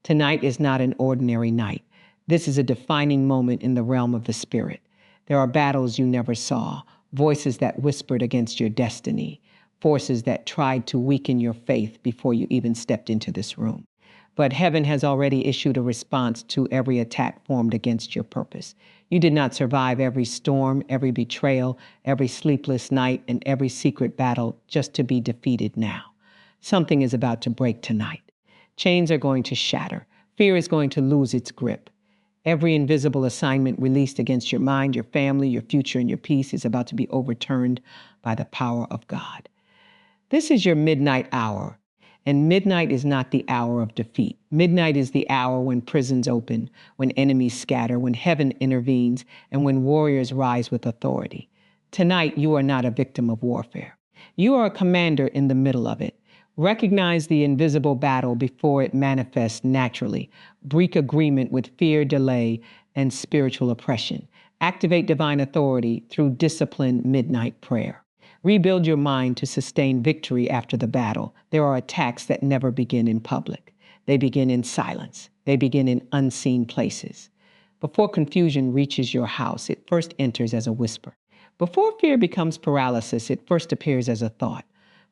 Tonight is not an ordinary night. This is a defining moment in the realm of the spirit. There are battles you never saw, voices that whispered against your destiny, forces that tried to weaken your faith before you even stepped into this room. But heaven has already issued a response to every attack formed against your purpose. You did not survive every storm, every betrayal, every sleepless night, and every secret battle just to be defeated now. Something is about to break tonight. Chains are going to shatter. Fear is going to lose its grip. Every invisible assignment released against your mind, your family, your future, and your peace is about to be overturned by the power of God. This is your midnight hour. And midnight is not the hour of defeat. Midnight is the hour when prisons open, when enemies scatter, when heaven intervenes, and when warriors rise with authority. Tonight, you are not a victim of warfare. You are a commander in the middle of it. Recognize the invisible battle before it manifests naturally. Break agreement with fear, delay, and spiritual oppression. Activate divine authority through disciplined midnight prayer. Rebuild your mind to sustain victory after the battle. There are attacks that never begin in public. They begin in silence. They begin in unseen places. Before confusion reaches your house, it first enters as a whisper. Before fear becomes paralysis, it first appears as a thought.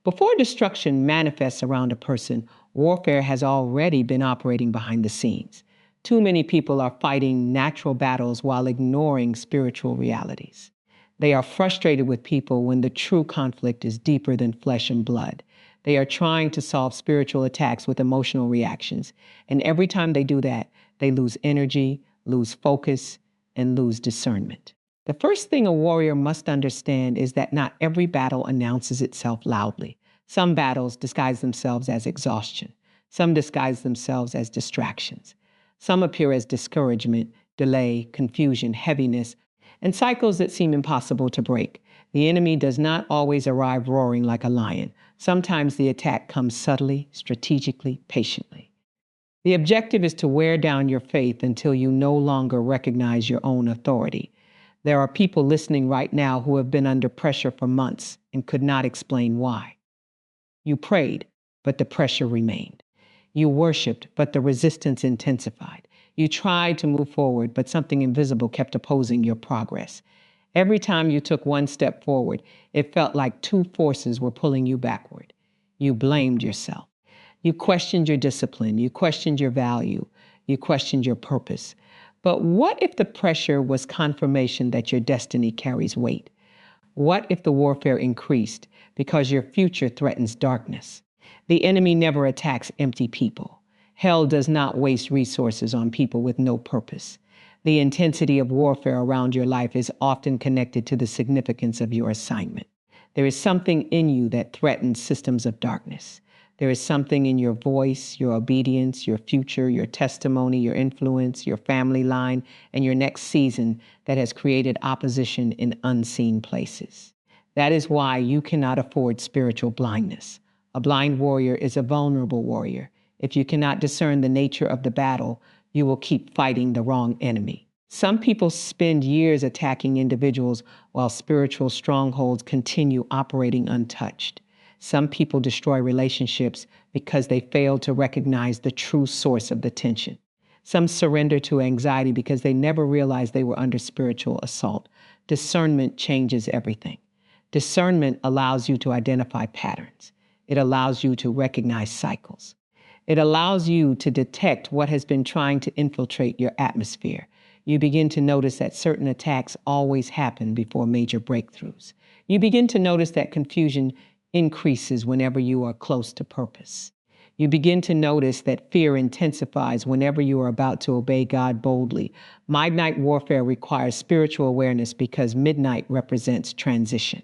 Before destruction manifests around a person, warfare has already been operating behind the scenes. Too many people are fighting natural battles while ignoring spiritual realities. They are frustrated with people when the true conflict is deeper than flesh and blood. They are trying to solve spiritual attacks with emotional reactions. And every time they do that, they lose energy, lose focus, and lose discernment. The first thing a warrior must understand is that not every battle announces itself loudly. Some battles disguise themselves as exhaustion. Some disguise themselves as distractions. Some appear as discouragement, delay, confusion, heaviness, and cycles that seem impossible to break. The enemy does not always arrive roaring like a lion. Sometimes the attack comes subtly, strategically, patiently. The objective is to wear down your faith until you no longer recognize your own authority. There are people listening right now who have been under pressure for months and could not explain why. You prayed, but the pressure remained. You worshiped, but the resistance intensified. You tried to move forward, but something invisible kept opposing your progress. Every time you took one step forward, it felt like two forces were pulling you backward. You blamed yourself. You questioned your discipline. You questioned your value. You questioned your purpose. But what if the pressure was confirmation that your destiny carries weight? What if the warfare increased because your future threatens darkness? The enemy never attacks empty people. Hell does not waste resources on people with no purpose. The intensity of warfare around your life is often connected to the significance of your assignment. There is something in you that threatens systems of darkness. There is something in your voice, your obedience, your future, your testimony, your influence, your family line, and your next season that has created opposition in unseen places. That is why you cannot afford spiritual blindness. A blind warrior is a vulnerable warrior. If you cannot discern the nature of the battle, you will keep fighting the wrong enemy. Some people spend years attacking individuals while spiritual strongholds continue operating untouched. Some people destroy relationships because they fail to recognize the true source of the tension. Some surrender to anxiety because they never realized they were under spiritual assault. Discernment changes everything. Discernment allows you to identify patterns. It allows you to recognize cycles. It allows you to detect what has been trying to infiltrate your atmosphere. You begin to notice that certain attacks always happen before major breakthroughs. You begin to notice that confusion increases whenever you are close to purpose. You begin to notice that fear intensifies whenever you are about to obey God boldly. Midnight warfare requires spiritual awareness because midnight represents transition.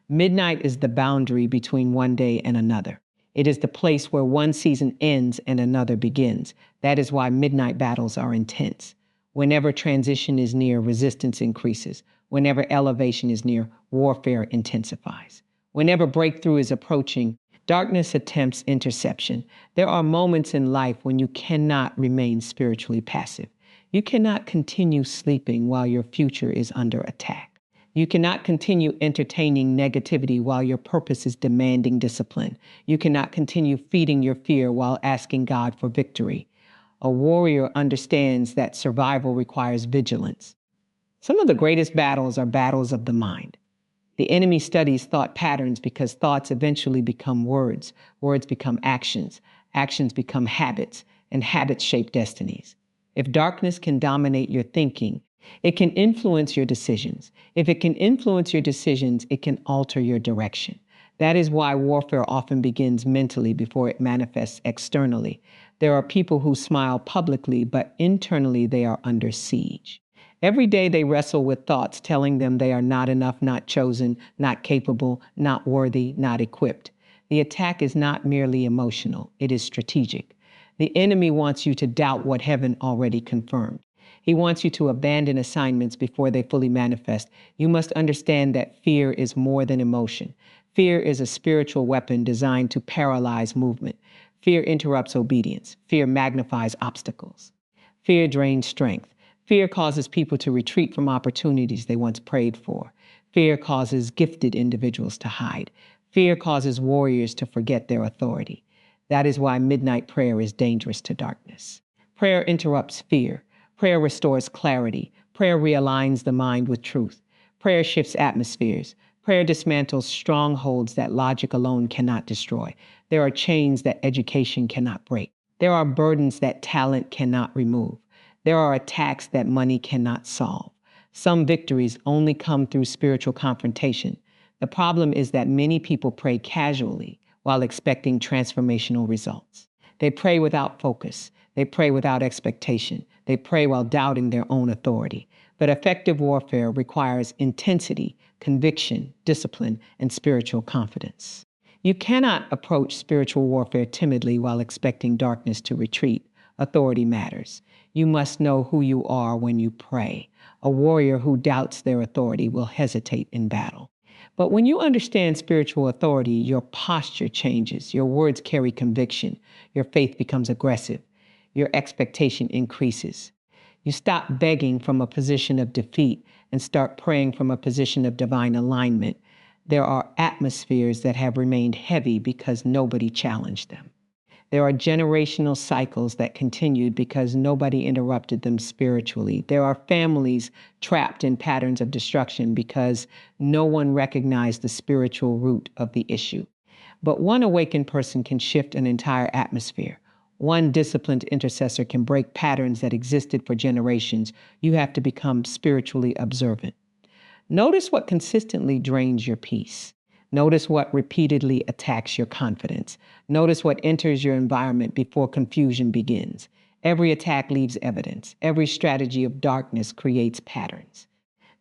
Midnight is the boundary between one day and another. It is the place where one season ends and another begins. That is why midnight battles are intense. Whenever transition is near, resistance increases. Whenever elevation is near, warfare intensifies. Whenever breakthrough is approaching, darkness attempts interception. There are moments in life when you cannot remain spiritually passive. You cannot continue sleeping while your future is under attack. You cannot continue entertaining negativity while your purpose is demanding discipline. You cannot continue feeding your fear while asking God for victory. A warrior understands that survival requires vigilance. Some of the greatest battles are battles of the mind. The enemy studies thought patterns because thoughts eventually become words, words become actions, actions become habits, and habits shape destinies. If darkness can dominate your thinking, it can influence your decisions. If it can influence your decisions, it can alter your direction. That is why warfare often begins mentally before it manifests externally. There are people who smile publicly, but internally they are under siege. Every day they wrestle with thoughts telling them they are not enough, not chosen, not capable, not worthy, not equipped. The attack is not merely emotional, it is strategic. The enemy wants you to doubt what heaven already confirmed. He wants you to abandon assignments before they fully manifest. You must understand that fear is more than emotion. Fear is a spiritual weapon designed to paralyze movement. Fear interrupts obedience. Fear magnifies obstacles. Fear drains strength. Fear causes people to retreat from opportunities they once prayed for. Fear causes gifted individuals to hide. Fear causes warriors to forget their authority. That is why midnight prayer is dangerous to darkness. Prayer interrupts fear. Prayer restores clarity. Prayer realigns the mind with truth. Prayer shifts atmospheres. Prayer dismantles strongholds that logic alone cannot destroy. There are chains that education cannot break. There are burdens that talent cannot remove. There are attacks that money cannot solve. Some victories only come through spiritual confrontation. The problem is that many people pray casually while expecting transformational results. They pray without focus. They pray without expectation. They pray while doubting their own authority. But effective warfare requires intensity, conviction, discipline, and spiritual confidence. You cannot approach spiritual warfare timidly while expecting darkness to retreat. Authority matters. You must know who you are when you pray. A warrior who doubts their authority will hesitate in battle. But when you understand spiritual authority, your posture changes. Your words carry conviction. Your faith becomes aggressive. Your expectation increases. You stop begging from a position of defeat and start praying from a position of divine alignment. There are atmospheres that have remained heavy because nobody challenged them. There are generational cycles that continued because nobody interrupted them spiritually. There are families trapped in patterns of destruction because no one recognized the spiritual root of the issue. But one awakened person can shift an entire atmosphere. One disciplined intercessor can break patterns that existed for generations. You have to become spiritually observant. Notice what consistently drains your peace. Notice what repeatedly attacks your confidence. Notice what enters your environment before confusion begins. Every attack leaves evidence. Every strategy of darkness creates patterns.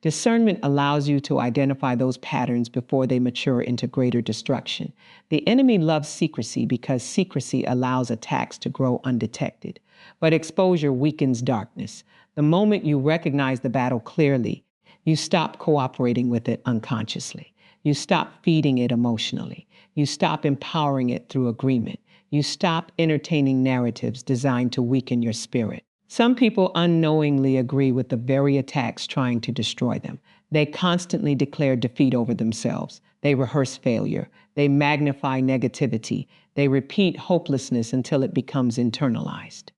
Discernment allows you to identify those patterns before they mature into greater destruction. The enemy loves secrecy because secrecy allows attacks to grow undetected. But exposure weakens darkness. The moment you recognize the battle clearly, you stop cooperating with it unconsciously. You stop feeding it emotionally. You stop empowering it through agreement. You stop entertaining narratives designed to weaken your spirit. Some people unknowingly agree with the very attacks trying to destroy them. They constantly declare defeat over themselves. They rehearse failure. They magnify negativity. They repeat hopelessness until it becomes internalized.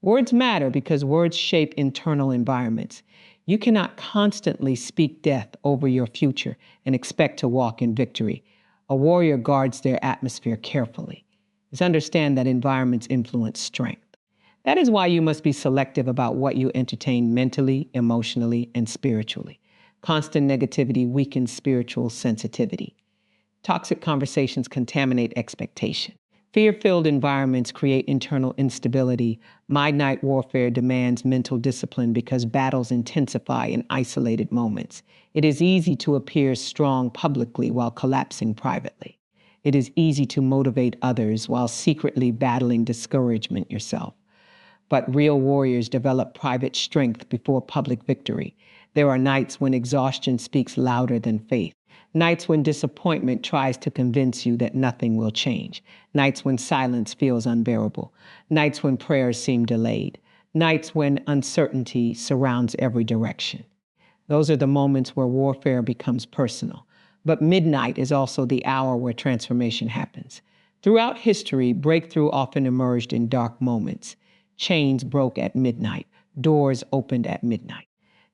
Words matter because words shape internal environments. You cannot constantly speak death over your future and expect to walk in victory. A warrior guards their atmosphere carefully. Just understand that environments influence strength. That is why you must be selective about what you entertain mentally, emotionally, and spiritually. Constant negativity weakens spiritual sensitivity. Toxic conversations contaminate expectation. Fear-filled environments create internal instability. Midnight warfare demands mental discipline because battles intensify in isolated moments. It is easy to appear strong publicly while collapsing privately. It is easy to motivate others while secretly battling discouragement yourself. But real warriors develop private strength before public victory. There are nights when exhaustion speaks louder than faith. Nights when disappointment tries to convince you that nothing will change. Nights when silence feels unbearable. Nights when prayers seem delayed. Nights when uncertainty surrounds every direction. Those are the moments where warfare becomes personal. But midnight is also the hour where transformation happens. Throughout history, breakthrough often emerged in dark moments. Chains broke at midnight. Doors opened at midnight.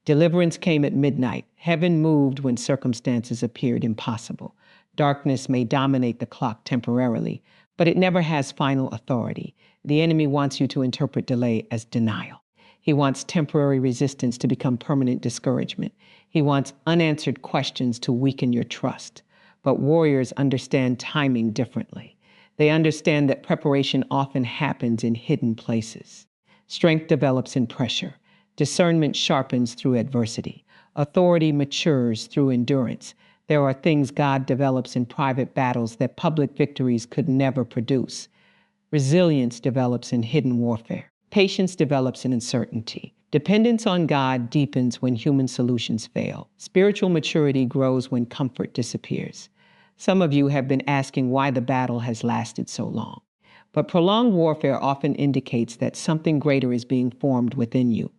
Deliverance came at midnight. Heaven moved when circumstances appeared impossible. Darkness may dominate the clock temporarily, but it never has final authority. The enemy wants you to interpret delay as denial. He wants temporary resistance to become permanent discouragement. He wants unanswered questions to weaken your trust. But warriors understand timing differently. They understand that preparation often happens in hidden places. Strength develops in pressure. Discernment sharpens through adversity. Authority matures through endurance. There are things God develops in private battles that public victories could never produce. Resilience develops in hidden warfare. Patience develops in uncertainty. Dependence on God deepens when human solutions fail. Spiritual maturity grows when comfort disappears. Some of you have been asking why the battle has lasted so long. But prolonged warfare often indicates that something greater is being formed within you.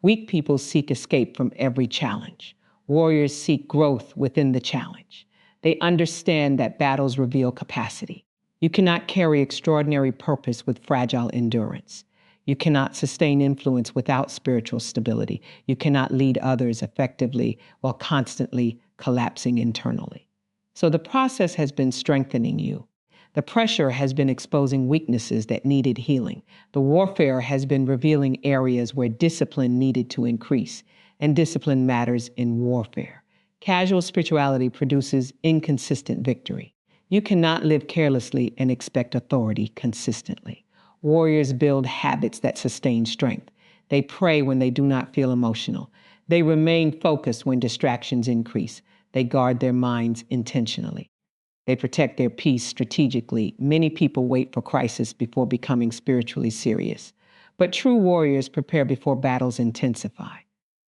Weak people seek escape from every challenge. Warriors seek growth within the challenge. They understand that battles reveal capacity. You cannot carry extraordinary purpose with fragile endurance. You cannot sustain influence without spiritual stability. You cannot lead others effectively while constantly collapsing internally. So the process has been strengthening you. The pressure has been exposing weaknesses that needed healing. The warfare has been revealing areas where discipline needed to increase, and discipline matters in warfare. Casual spirituality produces inconsistent victory. You cannot live carelessly and expect authority consistently. Warriors build habits that sustain strength. They pray when they do not feel emotional. They remain focused when distractions increase. They guard their minds intentionally. They protect their peace strategically. Many people wait for crisis before becoming spiritually serious. But true warriors prepare before battles intensify.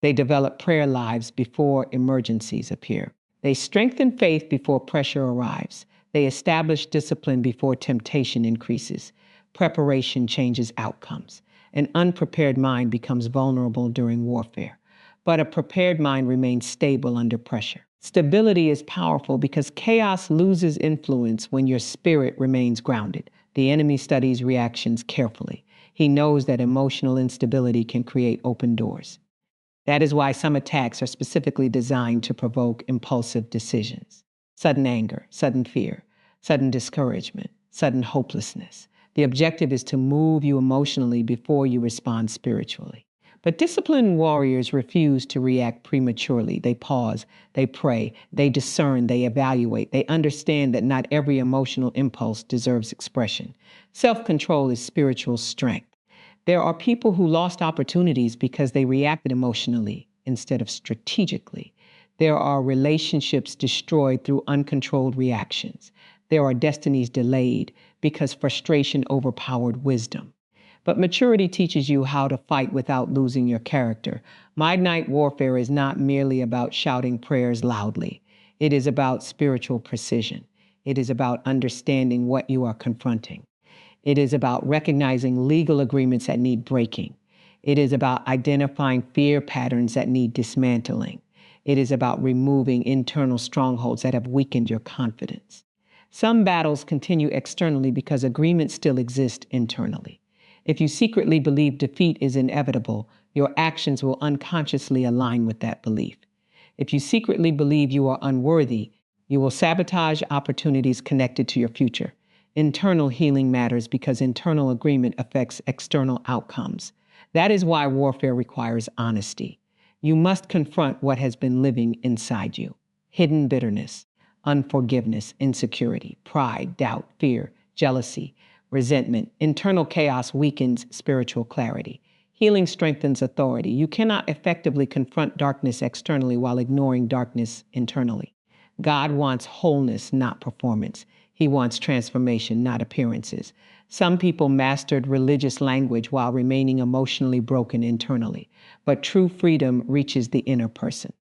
They develop prayer lives before emergencies appear. They strengthen faith before pressure arrives. They establish discipline before temptation increases. Preparation changes outcomes. An unprepared mind becomes vulnerable during warfare, but a prepared mind remains stable under pressure. Stability is powerful because chaos loses influence when your spirit remains grounded. The enemy studies reactions carefully. He knows that emotional instability can create open doors. That is why some attacks are specifically designed to provoke impulsive decisions. Sudden anger, sudden fear, sudden discouragement, sudden hopelessness. The objective is to move you emotionally before you respond spiritually. But disciplined warriors refuse to react prematurely. They pause, they pray, they discern, they evaluate. They understand that not every emotional impulse deserves expression. Self-control is spiritual strength. There are people who lost opportunities because they reacted emotionally instead of strategically. There are relationships destroyed through uncontrolled reactions. There are destinies delayed because frustration overpowered wisdom. But maturity teaches you how to fight without losing your character. Midnight warfare is not merely about shouting prayers loudly. It is about spiritual precision. It is about understanding what you are confronting. It is about recognizing legal agreements that need breaking. It is about identifying fear patterns that need dismantling. It is about removing internal strongholds that have weakened your confidence. Some battles continue externally because agreements still exist internally. If you secretly believe defeat is inevitable, your actions will unconsciously align with that belief. If you secretly believe you are unworthy, you will sabotage opportunities connected to your future. Internal healing matters because internal agreement affects external outcomes. That is why warfare requires honesty. You must confront what has been living inside you. Hidden bitterness, unforgiveness, insecurity, pride, doubt, fear, jealousy, resentment. Internal chaos weakens spiritual clarity. Healing strengthens authority. You cannot effectively confront darkness externally while ignoring darkness internally. God wants wholeness, not performance. He wants transformation, not appearances. Some people mastered religious language while remaining emotionally broken internally, but true freedom reaches the inner person.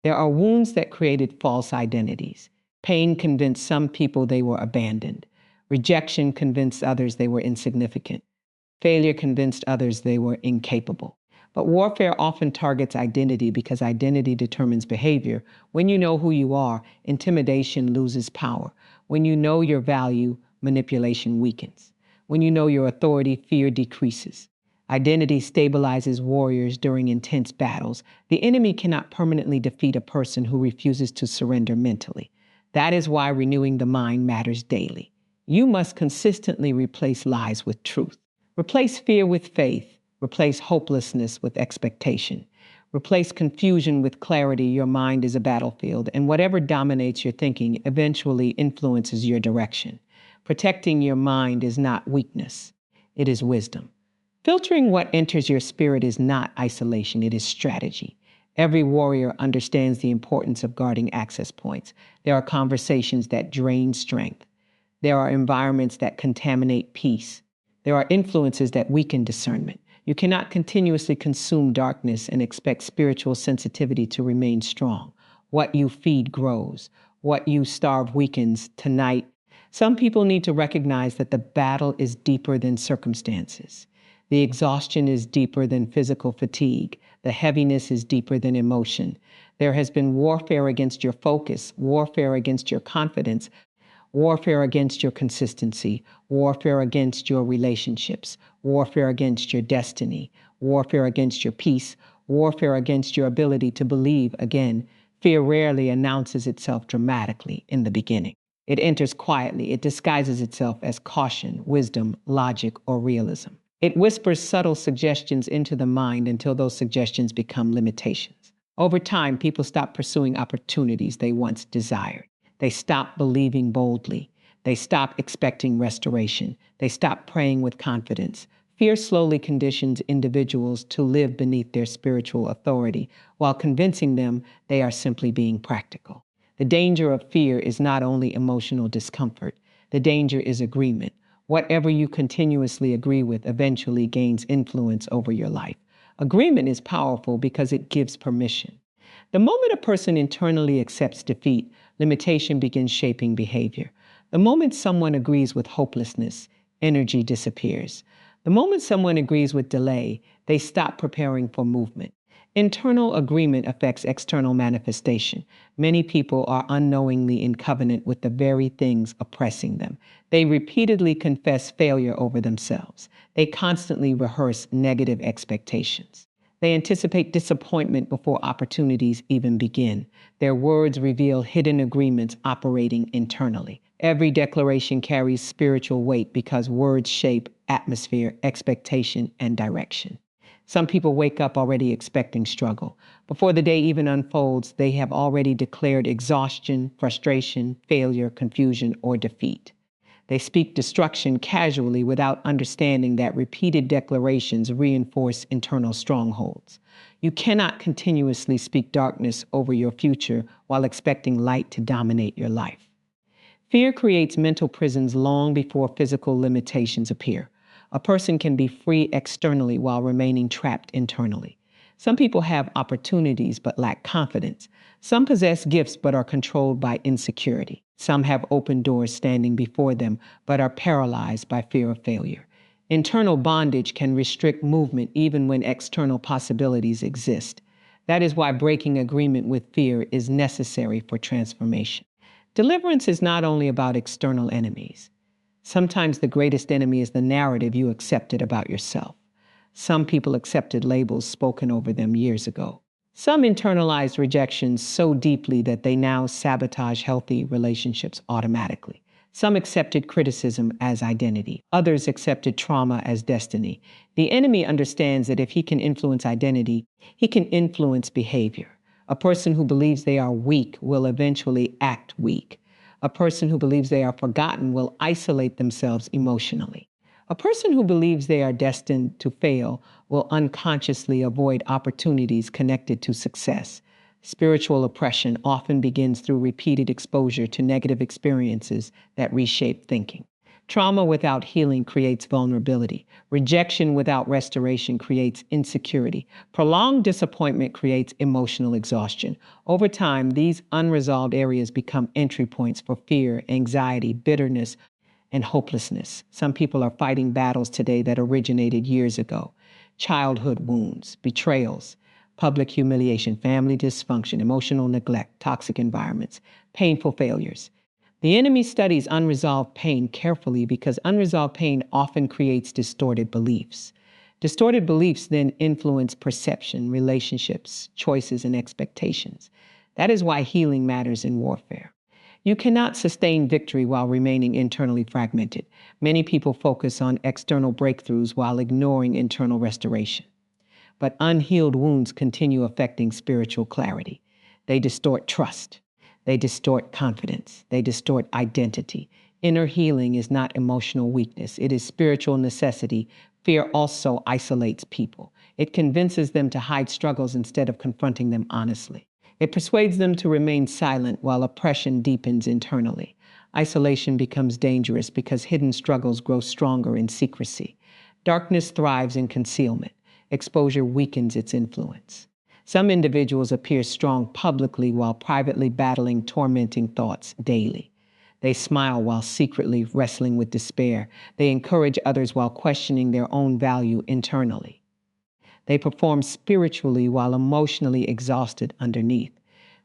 There are wounds that created false identities. Pain convinced some people they were abandoned. Rejection convinced others they were insignificant. Failure convinced others they were incapable. But warfare often targets identity because identity determines behavior. When you know who you are, intimidation loses power. When you know your value, manipulation weakens. When you know your authority, fear decreases. Identity stabilizes warriors during intense battles. The enemy cannot permanently defeat a person who refuses to surrender mentally. That is why renewing the mind matters daily. You must consistently replace lies with truth. Replace fear with faith. Replace hopelessness with expectation. Replace confusion with clarity. Your mind is a battlefield, and whatever dominates your thinking eventually influences your direction. Protecting your mind is not weakness, it is wisdom. Filtering what enters your spirit is not isolation, it is strategy. Every warrior understands the importance of guarding access points. There are conversations that drain strength. There are environments that contaminate peace. There are influences that weaken discernment. You cannot continuously consume darkness and expect spiritual sensitivity to remain strong. What you feed grows. What you starve weakens. Tonight, some people need to recognize that the battle is deeper than circumstances. The exhaustion is deeper than physical fatigue. The heaviness is deeper than emotion. There has been warfare against your focus, warfare against your confidence, warfare against your consistency, warfare against your relationships, warfare against your destiny, warfare against your peace, warfare against your ability to believe again. Fear rarely announces itself dramatically in the beginning. It enters quietly. It disguises itself as caution, wisdom, logic, or realism. It whispers subtle suggestions into the mind until those suggestions become limitations. Over time, people stop pursuing opportunities they once desired. They stop believing boldly. They stop expecting restoration. They stop praying with confidence. Fear slowly conditions individuals to live beneath their spiritual authority while convincing them they are simply being practical. The danger of fear is not only emotional discomfort. The danger is agreement. Whatever you continuously agree with eventually gains influence over your life. Agreement is powerful because it gives permission. The moment a person internally accepts defeat, limitation begins shaping behavior. The moment someone agrees with hopelessness, energy disappears. The moment someone agrees with delay, they stop preparing for movement. Internal agreement affects external manifestation. Many people are unknowingly in covenant with the very things oppressing them. They repeatedly confess failure over themselves. They constantly rehearse negative expectations. They anticipate disappointment before opportunities even begin. Their words reveal hidden agreements operating internally. Every declaration carries spiritual weight because words shape atmosphere, expectation, and direction. Some people wake up already expecting struggle. Before the day even unfolds, they have already declared exhaustion, frustration, failure, confusion, or defeat. They speak destruction casually without understanding that repeated declarations reinforce internal strongholds. You cannot continuously speak darkness over your future while expecting light to dominate your life. Fear creates mental prisons long before physical limitations appear. A person can be free externally while remaining trapped internally. Some people have opportunities but lack confidence. Some possess gifts but are controlled by insecurity. Some have open doors standing before them but are paralyzed by fear of failure. Internal bondage can restrict movement even when external possibilities exist. That is why breaking agreement with fear is necessary for transformation. Deliverance is not only about external enemies. Sometimes the greatest enemy is the narrative you accepted about yourself. Some people accepted labels spoken over them years ago. Some internalized rejection so deeply that they now sabotage healthy relationships automatically. Some accepted criticism as identity. Others accepted trauma as destiny. The enemy understands that if he can influence identity, he can influence behavior. A person who believes they are weak will eventually act weak. A person who believes they are forgotten will isolate themselves emotionally. A person who believes they are destined to fail will unconsciously avoid opportunities connected to success. Spiritual oppression often begins through repeated exposure to negative experiences that reshape thinking. Trauma without healing creates vulnerability. Rejection without restoration creates insecurity. Prolonged disappointment creates emotional exhaustion. Over time, these unresolved areas become entry points for fear, anxiety, bitterness, and hopelessness. Some people are fighting battles today that originated years ago. Childhood wounds, betrayals, public humiliation, family dysfunction, emotional neglect, toxic environments, painful failures. The enemy studies unresolved pain carefully because unresolved pain often creates distorted beliefs. Distorted beliefs then influence perception, relationships, choices, and expectations. That is why healing matters in warfare. You cannot sustain victory while remaining internally fragmented. Many people focus on external breakthroughs while ignoring internal restoration. But unhealed wounds continue affecting spiritual clarity. They distort trust. They distort confidence. They distort identity. Inner healing is not emotional weakness. It is spiritual necessity. Fear also isolates people. It convinces them to hide struggles instead of confronting them honestly. It persuades them to remain silent while oppression deepens internally. Isolation becomes dangerous because hidden struggles grow stronger in secrecy. Darkness thrives in concealment. Exposure weakens its influence. Some individuals appear strong publicly while privately battling tormenting thoughts daily. They smile while secretly wrestling with despair. They encourage others while questioning their own value internally. They perform spiritually while emotionally exhausted underneath.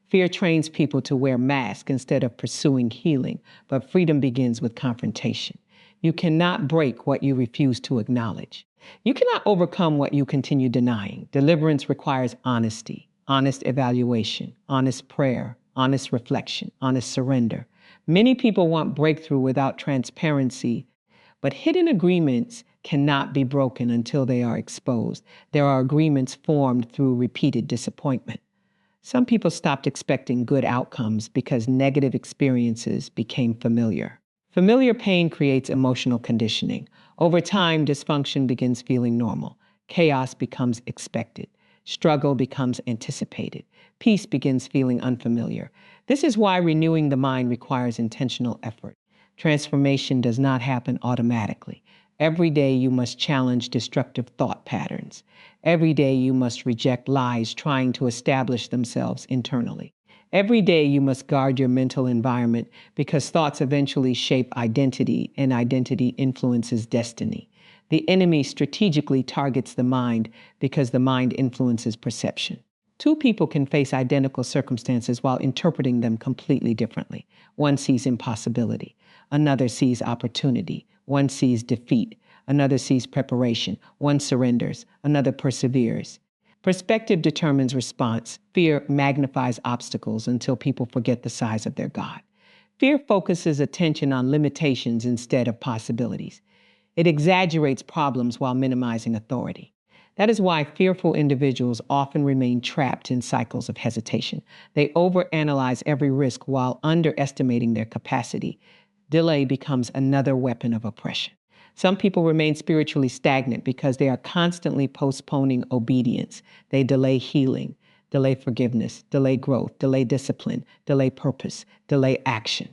Fear trains people to wear masks instead of pursuing healing, but freedom begins with confrontation. You cannot break what you refuse to acknowledge. You cannot overcome what you continue denying. Deliverance requires honesty, honest evaluation, honest prayer, honest reflection, honest surrender. Many people want breakthrough without transparency, but hidden agreements cannot be broken until they are exposed. There are agreements formed through repeated disappointment. Some people stopped expecting good outcomes because negative experiences became familiar. Familiar pain creates emotional conditioning. Over time, dysfunction begins feeling normal. Chaos becomes expected. Struggle becomes anticipated. Peace begins feeling unfamiliar. This is why renewing the mind requires intentional effort. Transformation does not happen automatically. Every day you must challenge destructive thought patterns. Every day you must reject lies trying to establish themselves internally. Every day you must guard your mental environment because thoughts eventually shape identity and identity influences destiny. The enemy strategically targets the mind because the mind influences perception. Two people can face identical circumstances while interpreting them completely differently. One sees impossibility. Another sees opportunity. One sees defeat. Another sees preparation. One surrenders. Another perseveres. Perspective determines response. Fear magnifies obstacles until people forget the size of their God. Fear focuses attention on limitations instead of possibilities. It exaggerates problems while minimizing authority. That is why fearful individuals often remain trapped in cycles of hesitation. They overanalyze every risk while underestimating their capacity. Delay becomes another weapon of oppression. Some people remain spiritually stagnant because they are constantly postponing obedience. They delay healing, delay forgiveness, delay growth, delay discipline, delay purpose, delay action.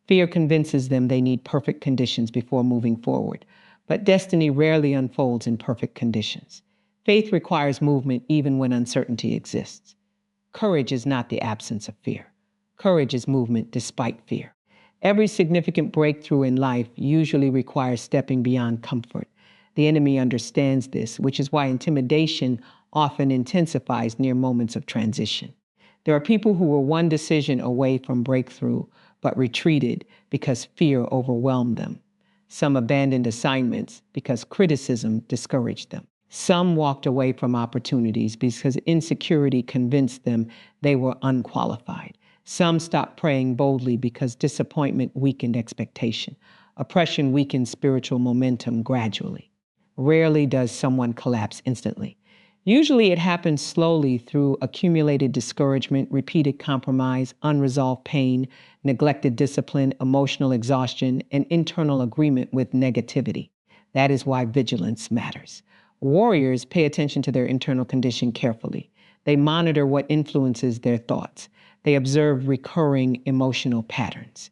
Fear convinces them they need perfect conditions before moving forward, but destiny rarely unfolds in perfect conditions. Faith requires movement even when uncertainty exists. Courage is not the absence of fear. Courage is movement despite fear. Every significant breakthrough in life usually requires stepping beyond comfort. The enemy understands this, which is why intimidation often intensifies near moments of transition. There are people who were one decision away from breakthrough, but retreated because fear overwhelmed them. Some abandoned assignments because criticism discouraged them. Some walked away from opportunities because insecurity convinced them they were unqualified. Some stopped praying boldly because disappointment weakened expectation. Oppression weakens spiritual momentum gradually. Rarely does someone collapse instantly. Usually it happens slowly through accumulated discouragement, repeated compromise, unresolved pain, neglected discipline, emotional exhaustion, and internal agreement with negativity. That is why vigilance matters. Warriors pay attention to their internal condition carefully. They monitor what influences their thoughts. They observe recurring emotional patterns.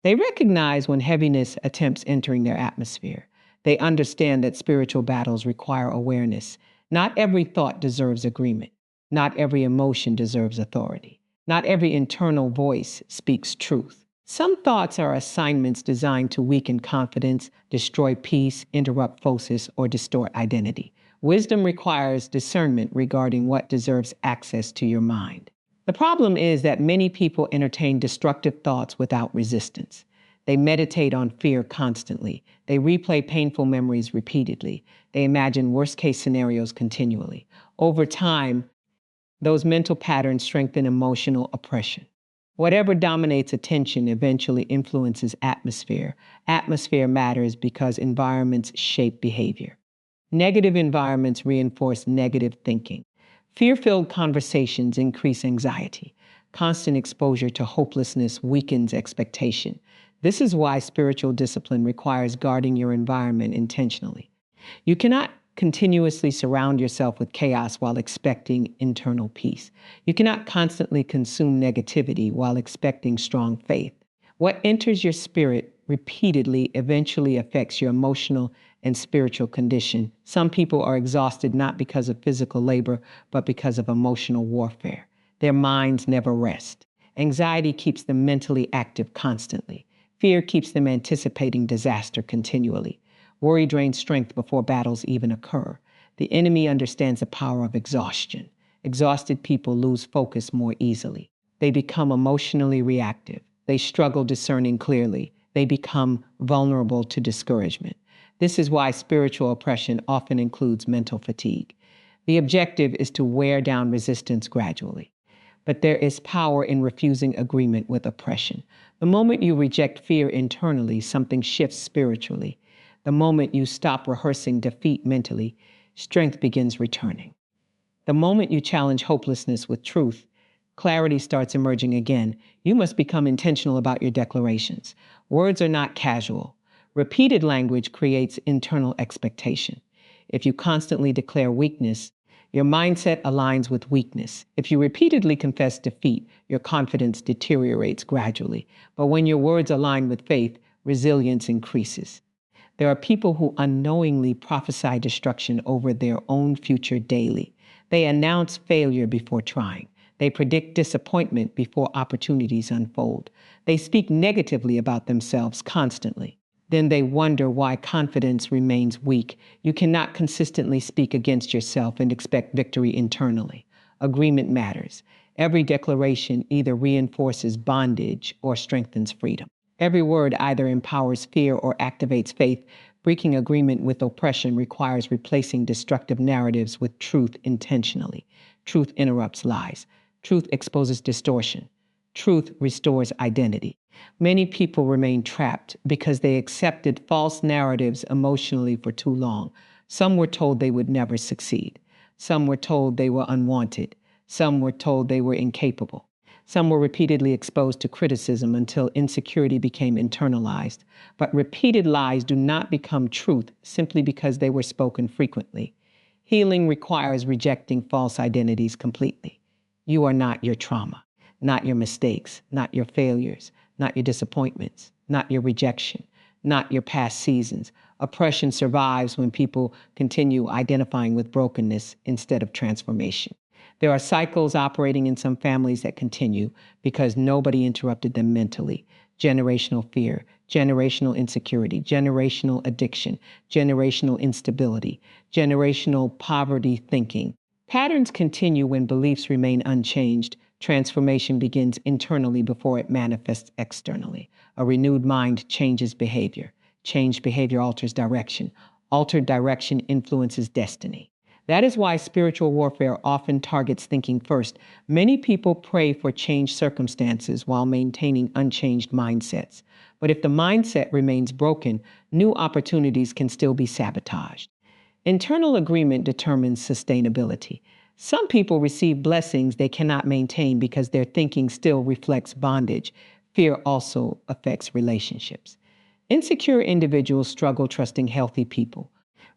They recognize when heaviness attempts entering their atmosphere. They understand that spiritual battles require awareness. Not every thought deserves agreement. Not every emotion deserves authority. Not every internal voice speaks truth. Some thoughts are assignments designed to weaken confidence, destroy peace, interrupt focus, or distort identity. Wisdom requires discernment regarding what deserves access to your mind. The problem is that many people entertain destructive thoughts without resistance. They meditate on fear constantly. They replay painful memories repeatedly. They imagine worst-case scenarios continually. Over time, those mental patterns strengthen emotional oppression. Whatever dominates attention eventually influences atmosphere. Atmosphere matters because environments shape behavior. Negative environments reinforce negative thinking. Fear-filled conversations increase anxiety. Constant exposure to hopelessness weakens expectation. This is why spiritual discipline requires guarding your environment intentionally. You cannot continuously surround yourself with chaos while expecting internal peace. You cannot constantly consume negativity while expecting strong faith. What enters your spirit repeatedly eventually affects your emotional and spiritual condition. Some people are exhausted not because of physical labor, but because of emotional warfare. Their minds never rest. Anxiety keeps them mentally active constantly. Fear keeps them anticipating disaster continually. Worry drains strength before battles even occur. The enemy understands the power of exhaustion. Exhausted people lose focus more easily. They become emotionally reactive. They struggle discerning clearly. They become vulnerable to discouragement. This is why spiritual oppression often includes mental fatigue. The objective is to wear down resistance gradually. But there is power in refusing agreement with oppression. The moment you reject fear internally, something shifts spiritually. The moment you stop rehearsing defeat mentally, strength begins returning. The moment you challenge hopelessness with truth, clarity starts emerging again. You must become intentional about your declarations. Words are not casual. Repeated language creates internal expectation. If you constantly declare weakness, your mindset aligns with weakness. If you repeatedly confess defeat, your confidence deteriorates gradually. But when your words align with faith, resilience increases. There are people who unknowingly prophesy destruction over their own future daily. They announce failure before trying. They predict disappointment before opportunities unfold. They speak negatively about themselves constantly. Then they wonder why confidence remains weak. You cannot consistently speak against yourself and expect victory internally. Agreement matters. Every declaration either reinforces bondage or strengthens freedom. Every word either empowers fear or activates faith. Breaking agreement with oppression requires replacing destructive narratives with truth intentionally. Truth interrupts lies. Truth exposes distortion. Truth restores identity. Many people remain trapped because they accepted false narratives emotionally for too long. Some were told they would never succeed. Some were told they were unwanted. Some were told they were incapable. Some were repeatedly exposed to criticism until insecurity became internalized. But repeated lies do not become truth simply because they were spoken frequently. Healing requires rejecting false identities completely. You are not your trauma, not your mistakes, not your failures, not your disappointments, not your rejection, not your past seasons. Oppression survives when people continue identifying with brokenness instead of transformation. There are cycles operating in some families that continue because nobody interrupted them mentally. Generational fear, generational insecurity, generational addiction, generational instability, generational poverty thinking. Patterns continue when beliefs remain unchanged. Transformation begins internally before it manifests externally. A renewed mind changes behavior. Changed behavior alters direction. Altered direction influences destiny. That is why spiritual warfare often targets thinking first. Many people pray for changed circumstances while maintaining unchanged mindsets. But if the mindset remains broken, new opportunities can still be sabotaged. Internal agreement determines sustainability. Some people receive blessings they cannot maintain because their thinking still reflects bondage. Fear also affects relationships. Insecure individuals struggle trusting healthy people.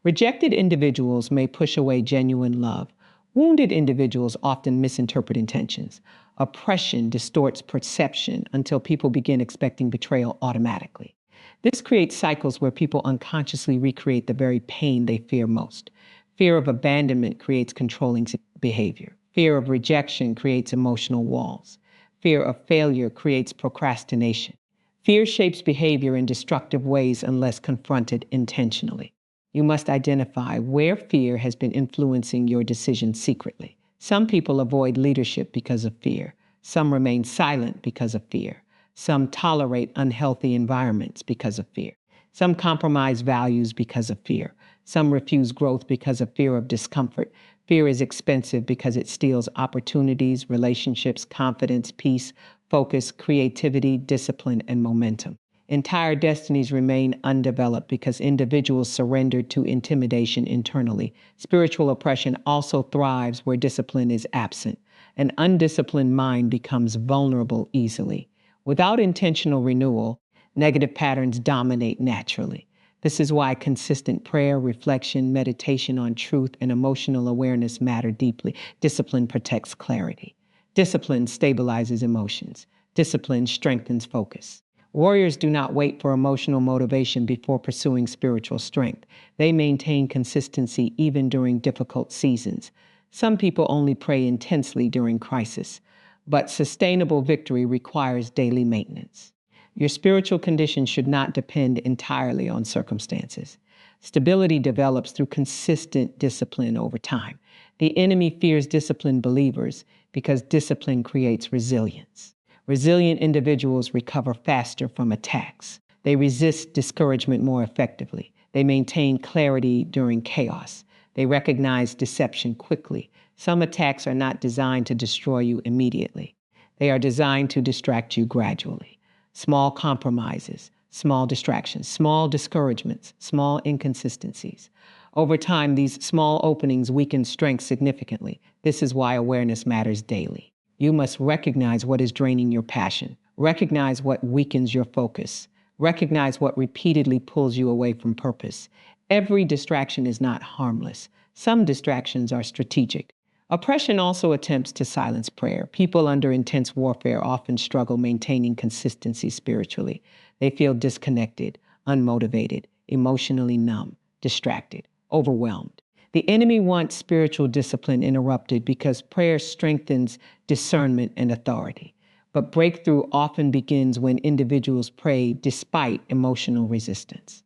Rejected individuals may push away genuine love. Wounded individuals often misinterpret intentions. Oppression distorts perception until people begin expecting betrayal automatically. This creates cycles where people unconsciously recreate the very pain they fear most. Fear of abandonment creates controlling behavior. Fear of rejection creates emotional walls. Fear of failure creates procrastination. Fear shapes behavior in destructive ways unless confronted intentionally. You must identify where fear has been influencing your decisions secretly. Some people avoid leadership because of fear. Some remain silent because of fear. Some tolerate unhealthy environments because of fear. Some compromise values because of fear. Some refuse growth because of fear of discomfort. Fear is expensive because it steals opportunities, relationships, confidence, peace, focus, creativity, discipline, and momentum. Entire destinies remain undeveloped because individuals surrender to intimidation internally. Spiritual oppression also thrives where discipline is absent. An undisciplined mind becomes vulnerable easily. Without intentional renewal, negative patterns dominate naturally. This is why consistent prayer, reflection, meditation on truth, and emotional awareness matter deeply. Discipline protects clarity. Discipline stabilizes emotions. Discipline strengthens focus. Warriors do not wait for emotional motivation before pursuing spiritual strength. They maintain consistency even during difficult seasons. Some people only pray intensely during crisis, but sustainable victory requires daily maintenance. Your spiritual condition should not depend entirely on circumstances. Stability develops through consistent discipline over time. The enemy fears disciplined believers because discipline creates resilience. Resilient individuals recover faster from attacks. They resist discouragement more effectively. They maintain clarity during chaos. They recognize deception quickly. Some attacks are not designed to destroy you immediately. They are designed to distract you gradually. Small compromises, small distractions, small discouragements, small inconsistencies. Over time, these small openings weaken strength significantly. This is why awareness matters daily. You must recognize what is draining your passion. Recognize what weakens your focus. Recognize what repeatedly pulls you away from purpose. Every distraction is not harmless. Some distractions are strategic. Oppression also attempts to silence prayer. People under intense warfare often struggle maintaining consistency spiritually. They feel disconnected, unmotivated, emotionally numb, distracted, overwhelmed. The enemy wants spiritual discipline interrupted because prayer strengthens discernment and authority. But breakthrough often begins when individuals pray despite emotional resistance.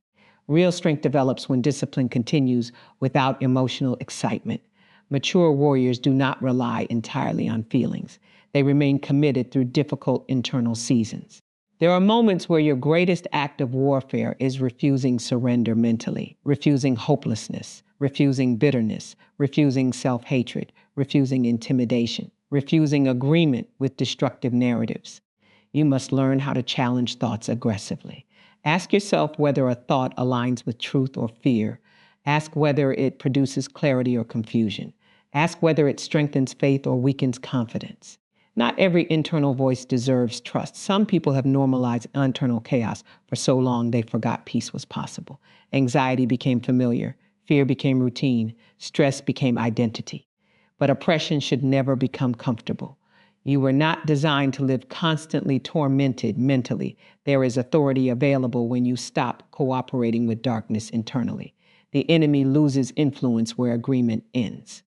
Real strength develops when discipline continues without emotional excitement. Mature warriors do not rely entirely on feelings. They remain committed through difficult internal seasons. There are moments where your greatest act of warfare is refusing surrender mentally, refusing hopelessness, refusing bitterness, refusing self-hatred, refusing intimidation, refusing agreement with destructive narratives. You must learn how to challenge thoughts aggressively. Ask yourself whether a thought aligns with truth or fear. Ask whether it produces clarity or confusion. Ask whether it strengthens faith or weakens confidence. Not every internal voice deserves trust. Some people have normalized internal chaos for so long they forgot peace was possible. Anxiety became familiar. Fear became routine. Stress became identity. But oppression should never become comfortable. You were not designed to live constantly tormented mentally. There is authority available when you stop cooperating with darkness internally. The enemy loses influence where agreement ends.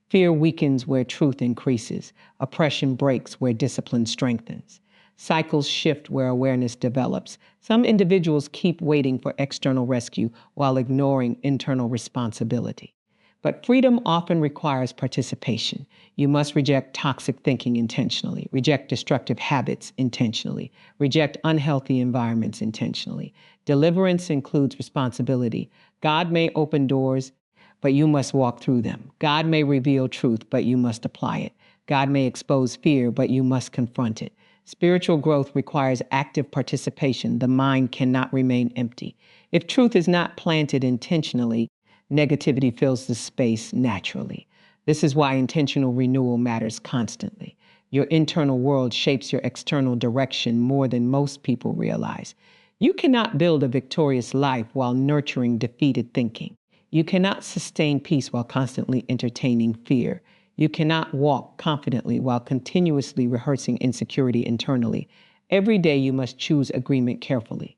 Fear weakens where truth increases. Oppression breaks where discipline strengthens. Cycles shift where awareness develops. Some individuals keep waiting for external rescue while ignoring internal responsibility. But freedom often requires participation. You must reject toxic thinking intentionally, reject destructive habits intentionally, reject unhealthy environments intentionally. Deliverance includes responsibility. God may open doors, but you must walk through them. God may reveal truth, but you must apply it. God may expose fear, but you must confront it. Spiritual growth requires active participation. The mind cannot remain empty. If truth is not planted intentionally, negativity fills the space naturally. This is why intentional renewal matters constantly. Your internal world shapes your external direction more than most people realize. You cannot build a victorious life while nurturing defeated thinking. You cannot sustain peace while constantly entertaining fear. You cannot walk confidently while continuously rehearsing insecurity internally. Every day you must choose agreement carefully.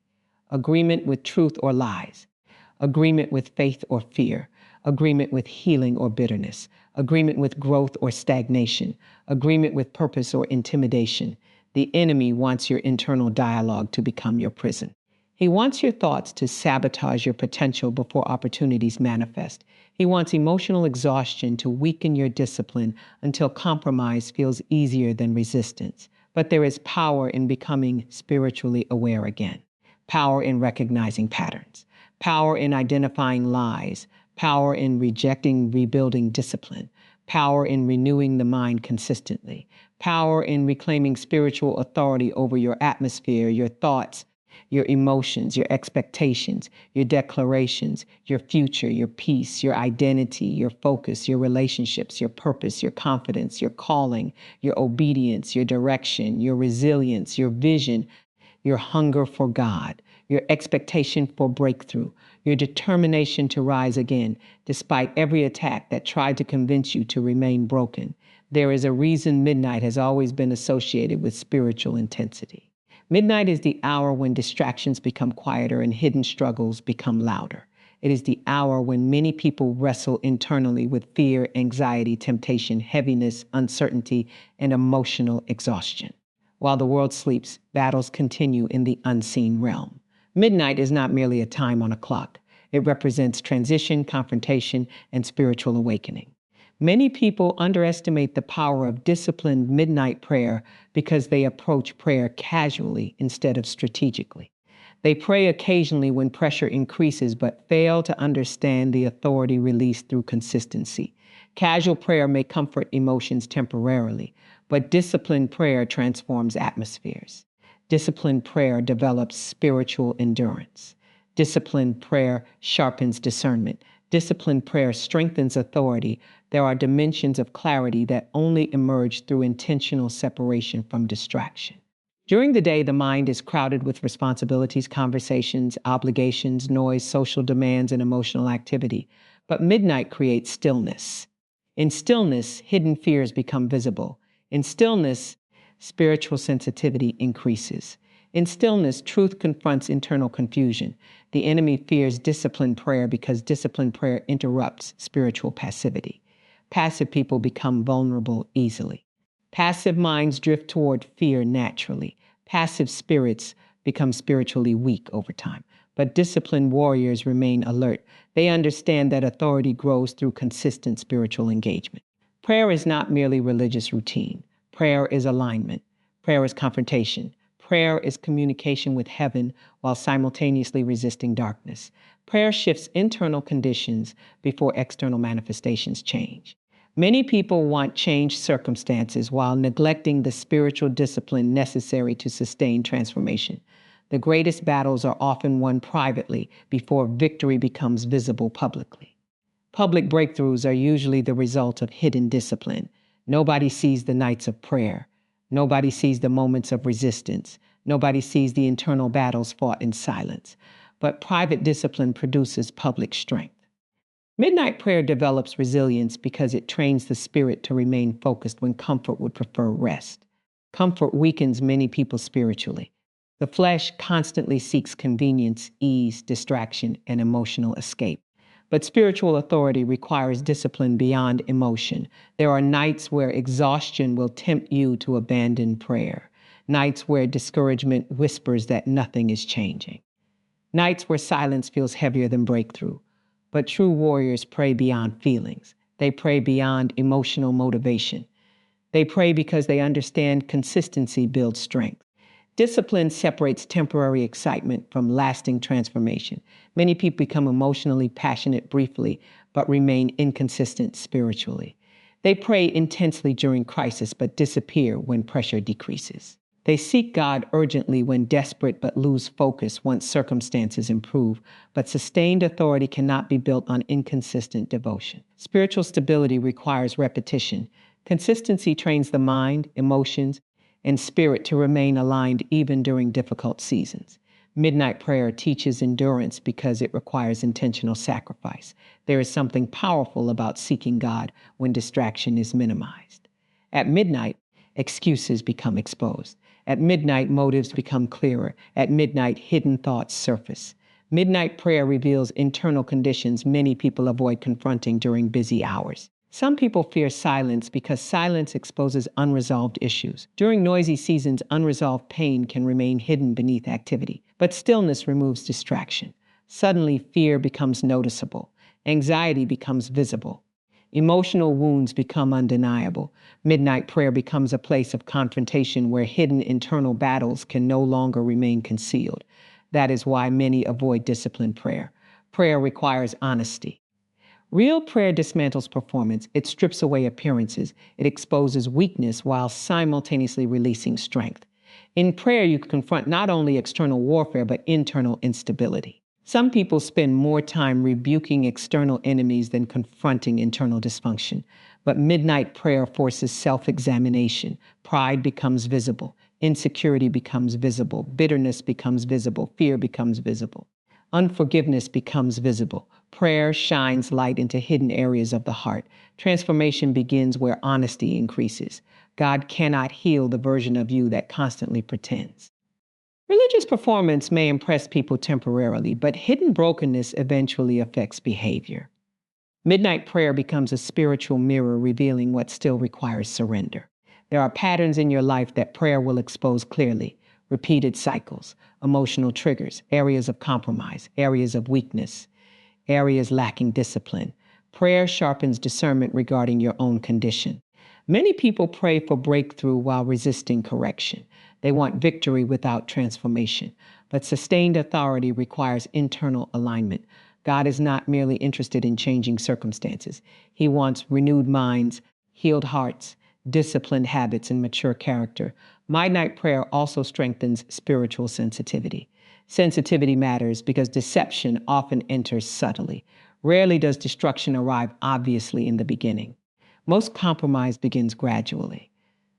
Agreement with truth or lies. Agreement with faith or fear. Agreement with healing or bitterness. Agreement with growth or stagnation. Agreement with purpose or intimidation. The enemy wants your internal dialogue to become your prison. He wants your thoughts to sabotage your potential before opportunities manifest. He wants emotional exhaustion to weaken your discipline until compromise feels easier than resistance. But there is power in becoming spiritually aware again, power in recognizing patterns, power in identifying lies, power in rejecting rebuilding discipline, power in renewing the mind consistently, power in reclaiming spiritual authority over your atmosphere, your thoughts, your emotions, your expectations, your declarations, your future, your peace, your identity, your focus, your relationships, your purpose, your confidence, your calling, your obedience, your direction, your resilience, your vision, your hunger for God, your expectation for breakthrough, your determination to rise again, despite every attack that tried to convince you to remain broken. There is a reason midnight has always been associated with spiritual intensity. Midnight is the hour when distractions become quieter and hidden struggles become louder. It is the hour when many people wrestle internally with fear, anxiety, temptation, heaviness, uncertainty, and emotional exhaustion. While the world sleeps, battles continue in the unseen realm. Midnight is not merely a time on a clock. It represents transition, confrontation, and spiritual awakening. Many people underestimate the power of disciplined midnight prayer because they approach prayer casually instead of strategically. They pray occasionally when pressure increases but fail to understand the authority released through consistency. Casual prayer may comfort emotions temporarily, but disciplined prayer transforms atmospheres. Disciplined prayer develops spiritual endurance. Disciplined prayer sharpens discernment. Disciplined prayer strengthens authority. There are dimensions of clarity that only emerge through intentional separation from distraction. During the day, the mind is crowded with responsibilities, conversations, obligations, noise, social demands, and emotional activity. But midnight creates stillness. In stillness, hidden fears become visible. In stillness, spiritual sensitivity increases. In stillness, truth confronts internal confusion. The enemy fears disciplined prayer because disciplined prayer interrupts spiritual passivity. Passive people become vulnerable easily. Passive minds drift toward fear naturally. Passive spirits become spiritually weak over time. But disciplined warriors remain alert. They understand that authority grows through consistent spiritual engagement. Prayer is not merely religious routine. Prayer is alignment. Prayer is confrontation. Prayer is communication with heaven while simultaneously resisting darkness. Prayer shifts internal conditions before external manifestations change. Many people want changed circumstances while neglecting the spiritual discipline necessary to sustain transformation. The greatest battles are often won privately before victory becomes visible publicly. Public breakthroughs are usually the result of hidden discipline. Nobody sees the nights of prayer. Nobody sees the moments of resistance. Nobody sees the internal battles fought in silence. But private discipline produces public strength. Midnight prayer develops resilience because it trains the spirit to remain focused when comfort would prefer rest. Comfort weakens many people spiritually. The flesh constantly seeks convenience, ease, distraction, and emotional escape. But spiritual authority requires discipline beyond emotion. There are nights where exhaustion will tempt you to abandon prayer. Nights where discouragement whispers that nothing is changing. Nights where silence feels heavier than breakthrough. But true warriors pray beyond feelings. They pray beyond emotional motivation. They pray because they understand consistency builds strength. Discipline separates temporary excitement from lasting transformation. Many people become emotionally passionate briefly, but remain inconsistent spiritually. They pray intensely during crisis, but disappear when pressure decreases. They seek God urgently when desperate, but lose focus once circumstances improve. But sustained authority cannot be built on inconsistent devotion. Spiritual stability requires repetition. Consistency trains the mind, emotions, and spirit to remain aligned even during difficult seasons. Midnight prayer teaches endurance because it requires intentional sacrifice. There is something powerful about seeking God when distraction is minimized. At midnight, excuses become exposed. At midnight, motives become clearer. At midnight, hidden thoughts surface. Midnight prayer reveals internal conditions many people avoid confronting during busy hours. Some people fear silence because silence exposes unresolved issues. During noisy seasons, unresolved pain can remain hidden beneath activity, but stillness removes distraction. Suddenly, fear becomes noticeable. Anxiety becomes visible. Emotional wounds become undeniable. Midnight prayer becomes a place of confrontation where hidden internal battles can no longer remain concealed. That is why many avoid disciplined prayer. Prayer requires honesty. Real prayer dismantles performance. It strips away appearances. It exposes weakness while simultaneously releasing strength. In prayer, you confront not only external warfare, but internal instability. Some people spend more time rebuking external enemies than confronting internal dysfunction. But midnight prayer forces self-examination. Pride becomes visible. Insecurity becomes visible. Bitterness becomes visible. Fear becomes visible. Unforgiveness becomes visible. Prayer shines light into hidden areas of the heart. Transformation begins where honesty increases. God cannot heal the version of you that constantly pretends. Religious performance may impress people temporarily, but hidden brokenness eventually affects behavior. Midnight prayer becomes a spiritual mirror revealing what still requires surrender. There are patterns in your life that prayer will expose clearly. Repeated cycles, emotional triggers, areas of compromise, areas of weakness, areas lacking discipline. Prayer sharpens discernment regarding your own condition. Many people pray for breakthrough while resisting correction. They want victory without transformation. But sustained authority requires internal alignment. God is not merely interested in changing circumstances. He wants renewed minds, healed hearts, disciplined habits, and mature character. Midnight prayer also strengthens spiritual sensitivity. Sensitivity matters because deception often enters subtly. Rarely does destruction arrive obviously in the beginning. Most compromise begins gradually.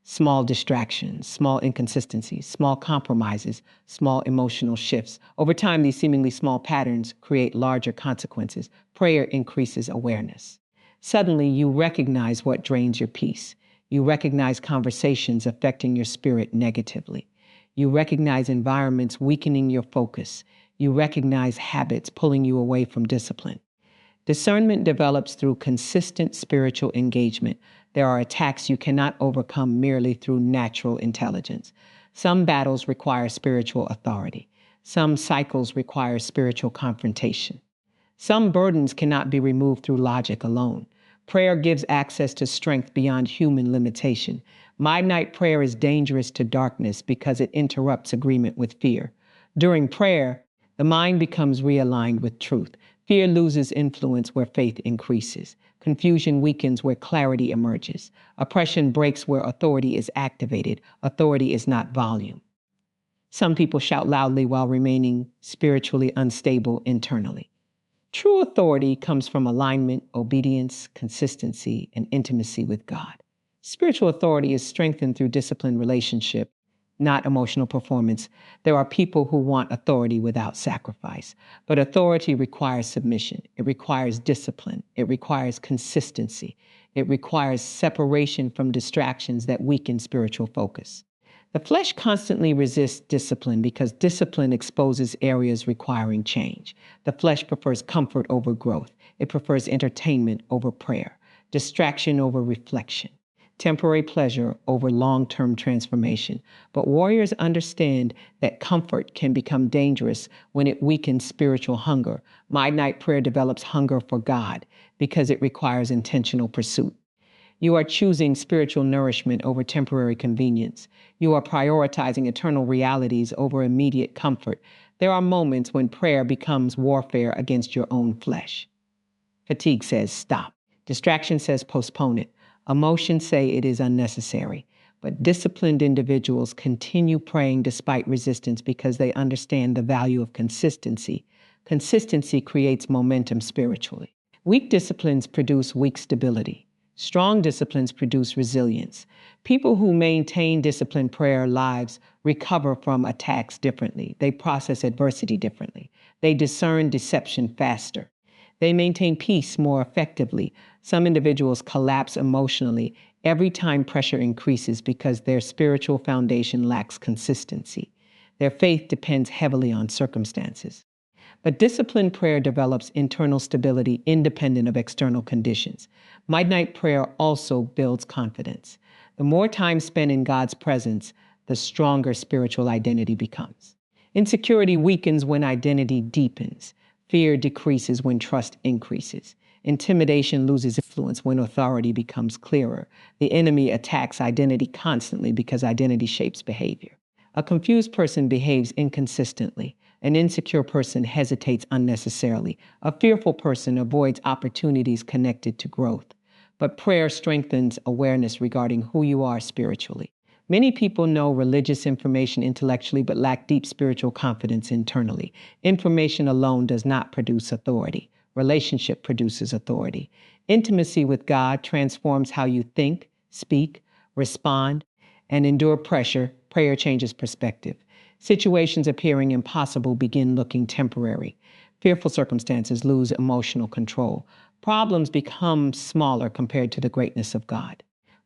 Small distractions, small inconsistencies, small compromises, small emotional shifts. Over time, these seemingly small patterns create larger consequences. Prayer increases awareness. Suddenly, you recognize what drains your peace. You recognize conversations affecting your spirit negatively. You recognize environments weakening your focus. You recognize habits pulling you away from discipline. Discernment develops through consistent spiritual engagement. There are attacks you cannot overcome merely through natural intelligence. Some battles require spiritual authority. Some cycles require spiritual confrontation. Some burdens cannot be removed through logic alone. Prayer gives access to strength beyond human limitation. Midnight prayer is dangerous to darkness because it interrupts agreement with fear. During prayer, the mind becomes realigned with truth. Fear loses influence where faith increases. Confusion weakens where clarity emerges. Oppression breaks where authority is activated. Authority is not volume. Some people shout loudly while remaining spiritually unstable internally. True authority comes from alignment, obedience, consistency, and intimacy with God. Spiritual authority is strengthened through disciplined relationship, not emotional performance. There are people who want authority without sacrifice, but authority requires submission. It requires discipline. It requires consistency. It requires separation from distractions that weaken spiritual focus. The flesh constantly resists discipline because discipline exposes areas requiring change. The flesh prefers comfort over growth. It prefers entertainment over prayer, distraction over reflection, temporary pleasure over long-term transformation. But warriors understand that comfort can become dangerous when it weakens spiritual hunger. Midnight prayer develops hunger for God because it requires intentional pursuit. You are choosing spiritual nourishment over temporary convenience. You are prioritizing eternal realities over immediate comfort. There are moments when prayer becomes warfare against your own flesh. Fatigue says stop. Distraction says postpone it. Emotions say it is unnecessary. But disciplined individuals continue praying despite resistance because they understand the value of consistency. Consistency creates momentum spiritually. Weak disciplines produce weak stability. Strong disciplines produce resilience. People who maintain disciplined prayer lives recover from attacks differently. They process adversity differently. They discern deception faster. They maintain peace more effectively. Some individuals collapse emotionally every time pressure increases because their spiritual foundation lacks consistency. Their faith depends heavily on circumstances. But disciplined prayer develops internal stability independent of external conditions. Midnight prayer also builds confidence. The more time spent in God's presence, the stronger spiritual identity becomes. Insecurity weakens when identity deepens. Fear decreases when trust increases. Intimidation loses influence when authority becomes clearer. The enemy attacks identity constantly because identity shapes behavior. A confused person behaves inconsistently. An insecure person hesitates unnecessarily. A fearful person avoids opportunities connected to growth. But prayer strengthens awareness regarding who you are spiritually. Many people know religious information intellectually but lack deep spiritual confidence internally. Information alone does not produce authority. Relationship produces authority. Intimacy with God transforms how you think, speak, respond, and endure pressure. Prayer changes perspective. Situations appearing impossible begin looking temporary. Fearful circumstances lose emotional control. Problems become smaller compared to the greatness of God.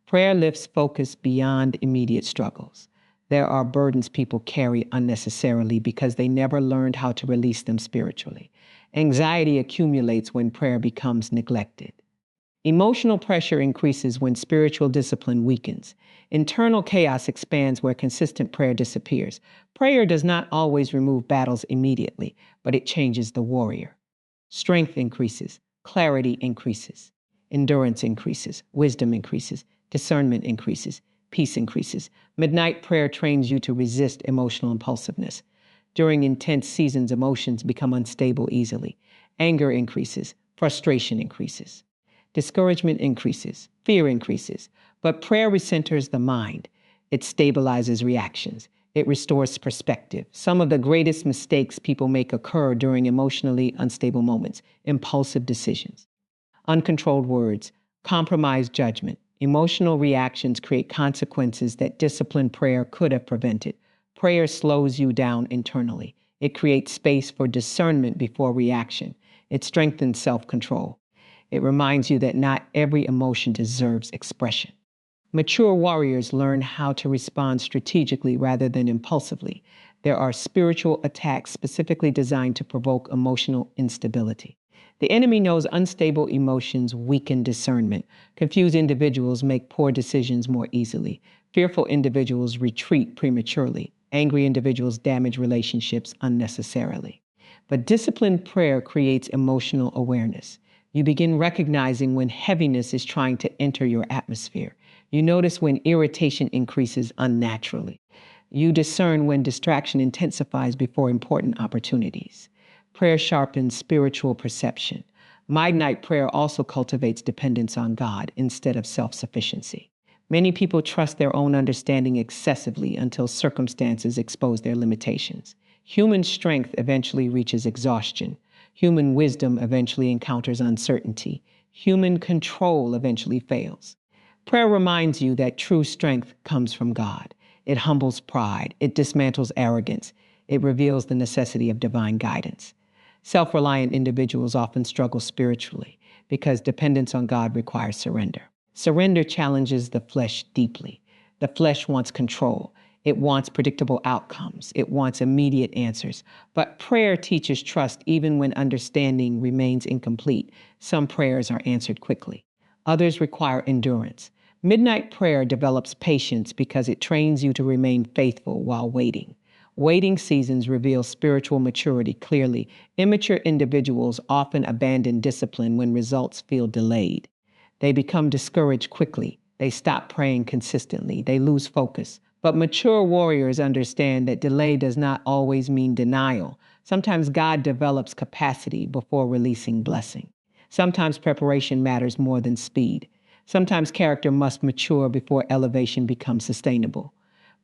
Prayer lifts focus beyond immediate struggles. There are burdens people carry unnecessarily because they never learned how to release them spiritually. Anxiety accumulates when prayer becomes neglected. Emotional pressure increases when spiritual discipline weakens. Internal chaos expands where consistent prayer disappears. Prayer does not always remove battles immediately, but it changes the warrior. Strength increases, clarity increases, endurance increases, wisdom increases, discernment increases, peace increases. Midnight prayer trains you to resist emotional impulsiveness. During intense seasons, emotions become unstable easily. Anger increases, frustration increases. Discouragement increases, fear increases, but prayer recenters the mind. It stabilizes reactions. It restores perspective. Some of the greatest mistakes people make occur during emotionally unstable moments, impulsive decisions, uncontrolled words, compromised judgment. Emotional reactions create consequences that disciplined prayer could have prevented. Prayer slows you down internally. It creates space for discernment before reaction. It strengthens self-control. It reminds you that not every emotion deserves expression. Mature warriors learn how to respond strategically rather than impulsively. There are spiritual attacks specifically designed to provoke emotional instability. The enemy knows unstable emotions weaken discernment. Confused individuals make poor decisions more easily. Fearful individuals retreat prematurely. Angry individuals damage relationships unnecessarily. But disciplined prayer creates emotional awareness. You begin recognizing when heaviness is trying to enter your atmosphere. You notice when irritation increases unnaturally. You discern when distraction intensifies before important opportunities. Prayer sharpens spiritual perception. Midnight prayer also cultivates dependence on God instead of self-sufficiency. Many people trust their own understanding excessively until circumstances expose their limitations. Human strength eventually reaches exhaustion. Human wisdom eventually encounters uncertainty. Human control eventually fails. Prayer reminds you that true strength comes from God. It humbles pride. It dismantles arrogance. It reveals the necessity of divine guidance. Self-reliant individuals often struggle spiritually because dependence on God requires surrender. Surrender challenges the flesh deeply. The flesh wants control. It wants predictable outcomes. It wants immediate answers. But prayer teaches trust even when understanding remains incomplete. Some prayers are answered quickly. Others require endurance. Midnight prayer develops patience because it trains you to remain faithful while waiting. Waiting seasons reveal spiritual maturity clearly. Immature individuals often abandon discipline when results feel delayed. They become discouraged quickly. They stop praying consistently. They lose focus. But mature warriors understand that delay does not always mean denial. Sometimes God develops capacity before releasing blessing. Sometimes preparation matters more than speed. Sometimes character must mature before elevation becomes sustainable.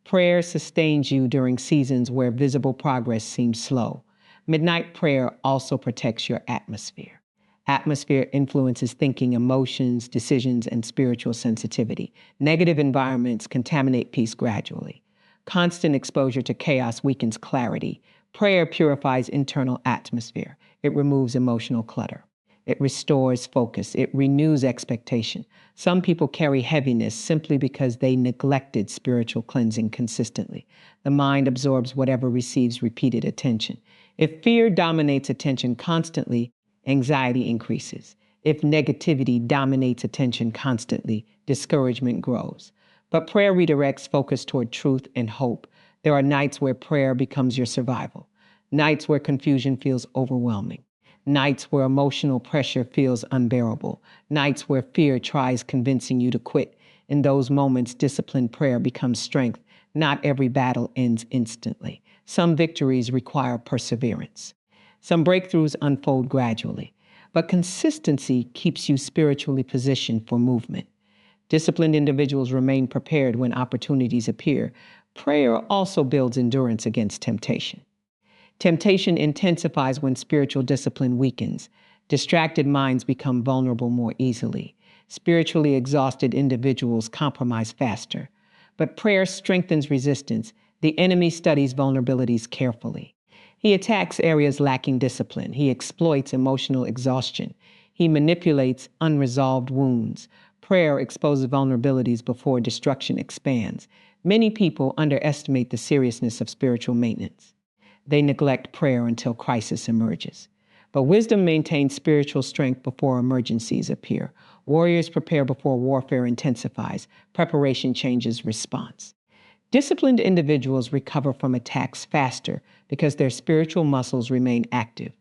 Prayer sustains you during seasons where visible progress seems slow. Midnight prayer also protects your atmosphere. Atmosphere influences thinking, emotions, decisions, and spiritual sensitivity. Negative environments contaminate peace gradually. Constant exposure to chaos weakens clarity. Prayer purifies internal atmosphere. It removes emotional clutter. It restores focus. It renews expectation. Some people carry heaviness simply because they neglected spiritual cleansing consistently. The mind absorbs whatever receives repeated attention. If fear dominates attention constantly, anxiety increases. If negativity dominates attention constantly, discouragement grows. But prayer redirects focus toward truth and hope. There are nights where prayer becomes your survival, nights where confusion feels overwhelming, nights where emotional pressure feels unbearable, nights where fear tries convincing you to quit. In those moments, disciplined prayer becomes strength. Not every battle ends instantly. Some victories require perseverance. Some breakthroughs unfold gradually. But consistency keeps you spiritually positioned for movement. Disciplined individuals remain prepared when opportunities appear. Prayer also builds endurance against temptation. Temptation intensifies when spiritual discipline weakens. Distracted minds become vulnerable more easily. Spiritually exhausted individuals compromise faster. But prayer strengthens resistance. The enemy studies vulnerabilities carefully. He attacks areas lacking discipline. He exploits emotional exhaustion. He manipulates unresolved wounds. Prayer exposes vulnerabilities before destruction expands. Many people underestimate the seriousness of spiritual maintenance. They neglect prayer until crisis emerges. But wisdom maintains spiritual strength before emergencies appear. Warriors prepare before warfare intensifies. Preparation changes response. Disciplined individuals recover from attacks faster because their spiritual muscles remain active.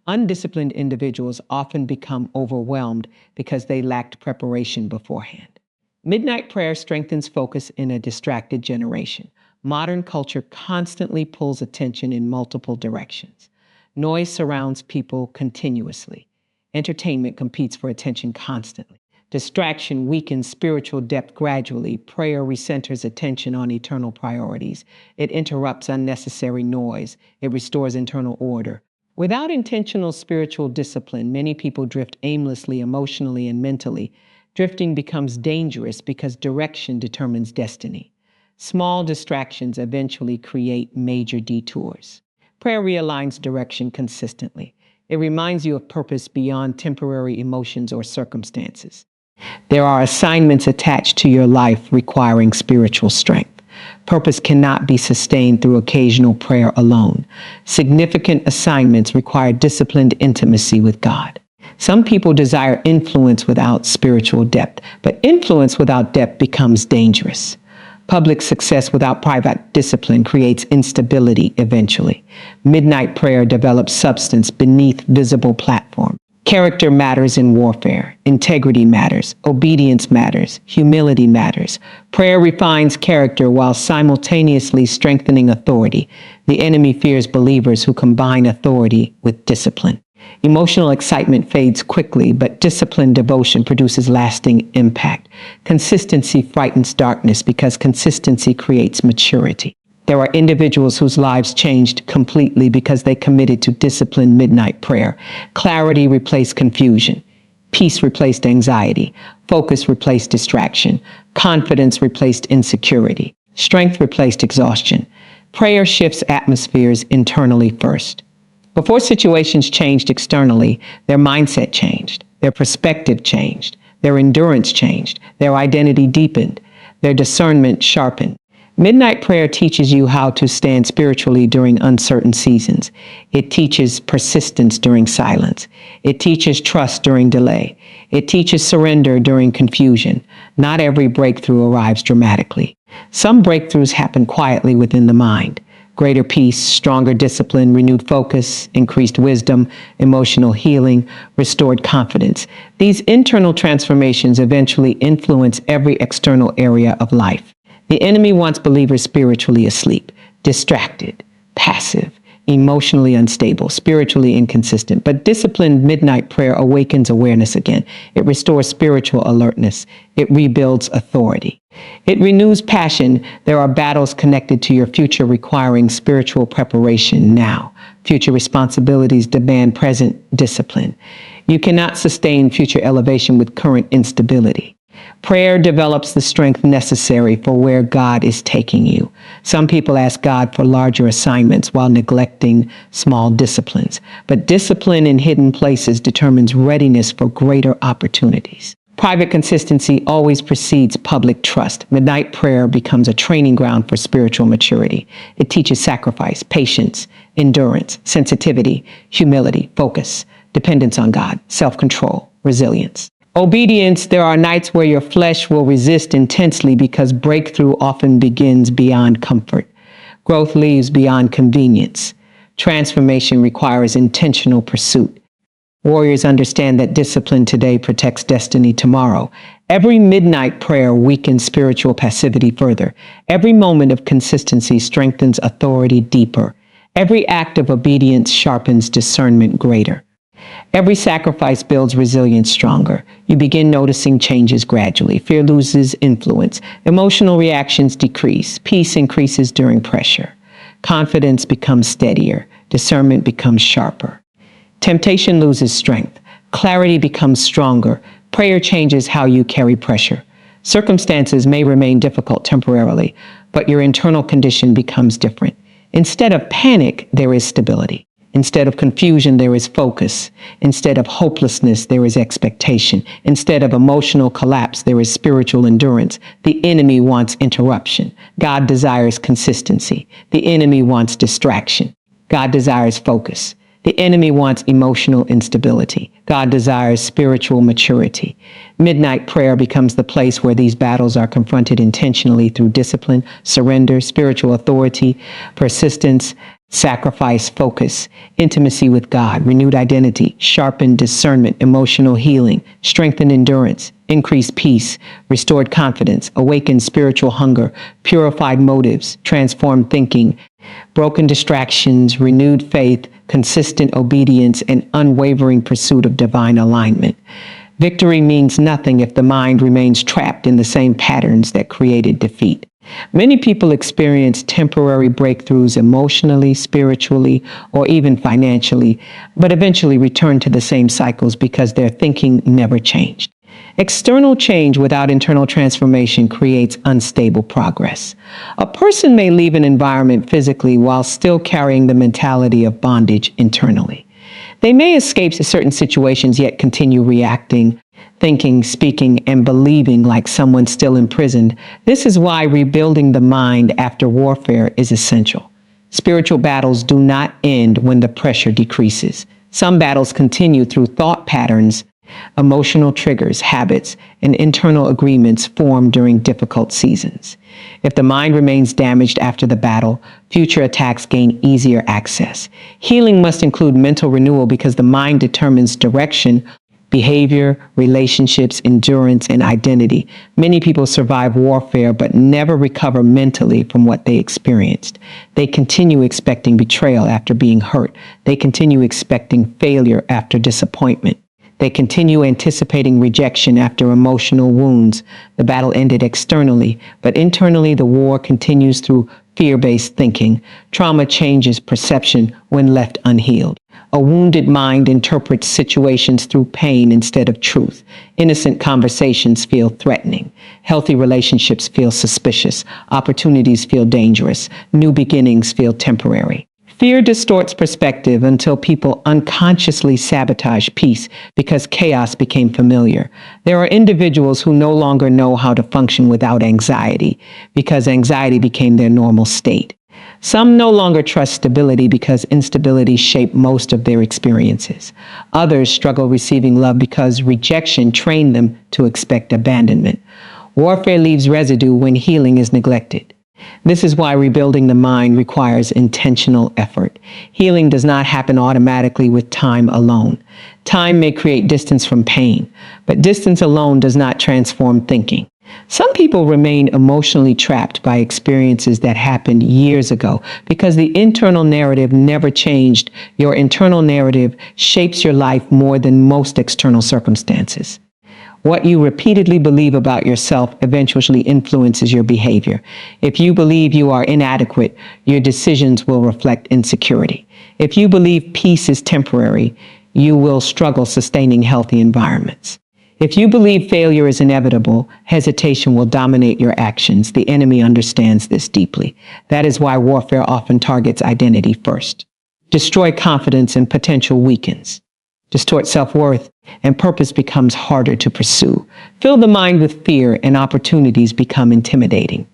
Undisciplined individuals often become overwhelmed because they lacked preparation beforehand. Midnight prayer strengthens focus in a distracted generation. Modern culture constantly pulls attention in multiple directions. Noise surrounds people continuously. Entertainment competes for attention constantly. Distraction weakens spiritual depth gradually. Prayer recenters attention on eternal priorities. It interrupts unnecessary noise. It restores internal order. Without intentional spiritual discipline, many people drift aimlessly, emotionally, and mentally. Drifting becomes dangerous because direction determines destiny. Small distractions eventually create major detours. Prayer realigns direction consistently. It reminds you of purpose beyond temporary emotions or circumstances. There are assignments attached to your life requiring spiritual strength. Purpose cannot be sustained through occasional prayer alone. Significant assignments require disciplined intimacy with God. Some people desire influence without spiritual depth, but influence without depth becomes dangerous. Public success without private discipline creates instability eventually. Midnight prayer develops substance beneath visible platforms. Character matters in warfare. Integrity matters. Obedience matters. Humility matters. Prayer refines character while simultaneously strengthening authority. The enemy fears believers who combine authority with discipline. Emotional excitement fades quickly, but disciplined devotion produces lasting impact. Consistency frightens darkness because consistency creates maturity. There are individuals whose lives changed completely because they committed to disciplined midnight prayer. Clarity replaced confusion. Peace replaced anxiety. Focus replaced distraction. Confidence replaced insecurity. Strength replaced exhaustion. Prayer shifts atmospheres internally first. Before situations changed externally, their mindset changed, their perspective changed, their endurance changed, their identity deepened, their discernment sharpened. Midnight prayer teaches you how to stand spiritually during uncertain seasons. It teaches persistence during silence. It teaches trust during delay. It teaches surrender during confusion. Not every breakthrough arrives dramatically. Some breakthroughs happen quietly within the mind. Greater peace, stronger discipline, renewed focus, increased wisdom, emotional healing, restored confidence. These internal transformations eventually influence every external area of life. The enemy wants believers spiritually asleep, distracted, passive, emotionally unstable, spiritually inconsistent. But disciplined midnight prayer awakens awareness again. It restores spiritual alertness. It rebuilds authority. It renews passion. There are battles connected to your future requiring spiritual preparation now. Future responsibilities demand present discipline. You cannot sustain future elevation with current instability. Prayer develops the strength necessary for where God is taking you. Some people ask God for larger assignments while neglecting small disciplines. But discipline in hidden places determines readiness for greater opportunities. Private consistency always precedes public trust. Midnight prayer becomes a training ground for spiritual maturity. It teaches sacrifice, patience, endurance, sensitivity, humility, focus, dependence on God, self-control, resilience. Obedience, there are nights where your flesh will resist intensely because breakthrough often begins beyond comfort. Growth leaves beyond convenience. Transformation requires intentional pursuit. Warriors understand that discipline today protects destiny tomorrow. Every midnight prayer weakens spiritual passivity further. Every moment of consistency strengthens authority deeper. Every act of obedience sharpens discernment greater. Every sacrifice builds resilience stronger. You begin noticing changes gradually. Fear loses influence. Emotional reactions decrease. Peace increases during pressure. Confidence becomes steadier. Discernment becomes sharper. Temptation loses strength. Clarity becomes stronger. Prayer changes how you carry pressure. Circumstances may remain difficult temporarily, but your internal condition becomes different. Instead of panic, there is stability. Instead of confusion, there is focus. Instead of hopelessness, there is expectation. Instead of emotional collapse, there is spiritual endurance. The enemy wants interruption. God desires consistency. The enemy wants distraction. God desires focus. The enemy wants emotional instability. God desires spiritual maturity. Midnight prayer becomes the place where these battles are confronted intentionally through discipline, surrender, spiritual authority, persistence, sacrifice, focus, intimacy with God, renewed identity, sharpened discernment, emotional healing, strengthened endurance, increased peace, restored confidence, awakened spiritual hunger, purified motives, transformed thinking, broken distractions, renewed faith, consistent obedience, and unwavering pursuit of divine alignment. Victory means nothing if the mind remains trapped in the same patterns that created defeat. Many people experience temporary breakthroughs emotionally, spiritually, or even financially, but eventually return to the same cycles because their thinking never changed. External change without internal transformation creates unstable progress. A person may leave an environment physically while still carrying the mentality of bondage internally. They may escape certain situations yet continue reacting, thinking, speaking, and believing like someone still imprisoned. This is why rebuilding the mind after warfare is essential. Spiritual battles do not end when the pressure decreases. Some battles continue through thought patterns, emotional triggers, habits, and internal agreements formed during difficult seasons. If the mind remains damaged after the battle, future attacks gain easier access. Healing must include mental renewal because the mind determines direction, behavior, relationships, endurance, and identity. Many people survive warfare but never recover mentally from what they experienced. They continue expecting betrayal after being hurt. They continue expecting failure after disappointment. They continue anticipating rejection after emotional wounds. The battle ended externally, but internally the war continues through fear-based thinking. Trauma changes perception when left unhealed. A wounded mind interprets situations through pain instead of truth. Innocent conversations feel threatening. Healthy relationships feel suspicious. Opportunities feel dangerous. New beginnings feel temporary. Fear distorts perspective until people unconsciously sabotage peace because chaos became familiar. There are individuals who no longer know how to function without anxiety because anxiety became their normal state. Some no longer trust stability because instability shaped most of their experiences. Others struggle receiving love because rejection trained them to expect abandonment. Warfare leaves residue when healing is neglected. This is why rebuilding the mind requires intentional effort. Healing does not happen automatically with time alone. Time may create distance from pain, but distance alone does not transform thinking. Some people remain emotionally trapped by experiences that happened years ago because the internal narrative never changed. Your internal narrative shapes your life more than most external circumstances. What you repeatedly believe about yourself eventually influences your behavior. If you believe you are inadequate, your decisions will reflect insecurity. If you believe peace is temporary, you will struggle sustaining healthy environments. If you believe failure is inevitable, hesitation will dominate your actions. The enemy understands this deeply. That is why warfare often targets identity first. Destroy confidence and potential weakens. Distort self-worth, and purpose becomes harder to pursue. Fill the mind with fear, and opportunities become intimidating.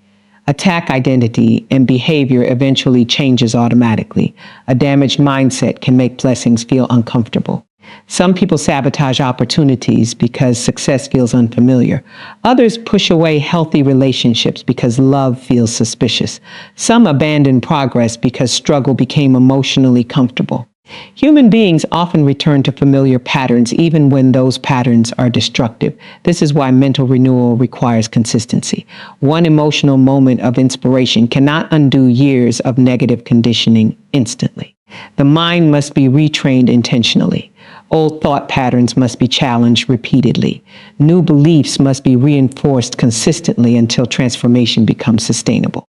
Attack identity, and behavior eventually changes automatically. A damaged mindset can make blessings feel uncomfortable. Some people sabotage opportunities because success feels unfamiliar. Others push away healthy relationships because love feels suspicious. Some abandon progress because struggle became emotionally comfortable. Human beings often return to familiar patterns even when those patterns are destructive. This is why mental renewal requires consistency. One emotional moment of inspiration cannot undo years of negative conditioning instantly. The mind must be retrained intentionally. Old thought patterns must be challenged repeatedly. New beliefs must be reinforced consistently until transformation becomes sustainable.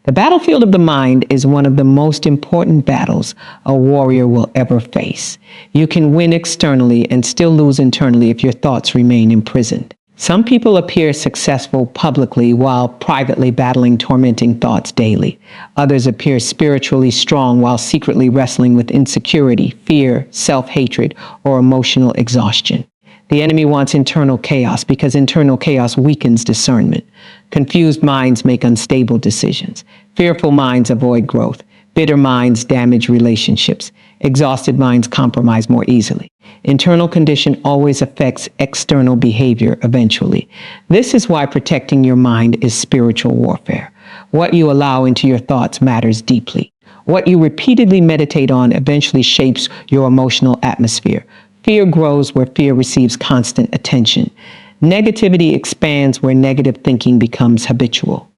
The battlefield of the mind is one of the most important battles a warrior will ever face. You can win externally and still lose internally if your thoughts remain imprisoned. Some people appear successful publicly while privately battling tormenting thoughts daily. Others appear spiritually strong while secretly wrestling with insecurity, fear, self-hatred, or emotional exhaustion. The enemy wants internal chaos because internal chaos weakens discernment. Confused minds make unstable decisions. Fearful minds avoid growth. Bitter minds damage relationships. Exhausted minds compromise more easily. Internal condition always affects external behavior eventually. This is why protecting your mind is spiritual warfare. What you allow into your thoughts matters deeply. What you repeatedly meditate on eventually shapes your emotional atmosphere. Fear grows where fear receives constant attention. Negativity expands where negative thinking becomes habitual.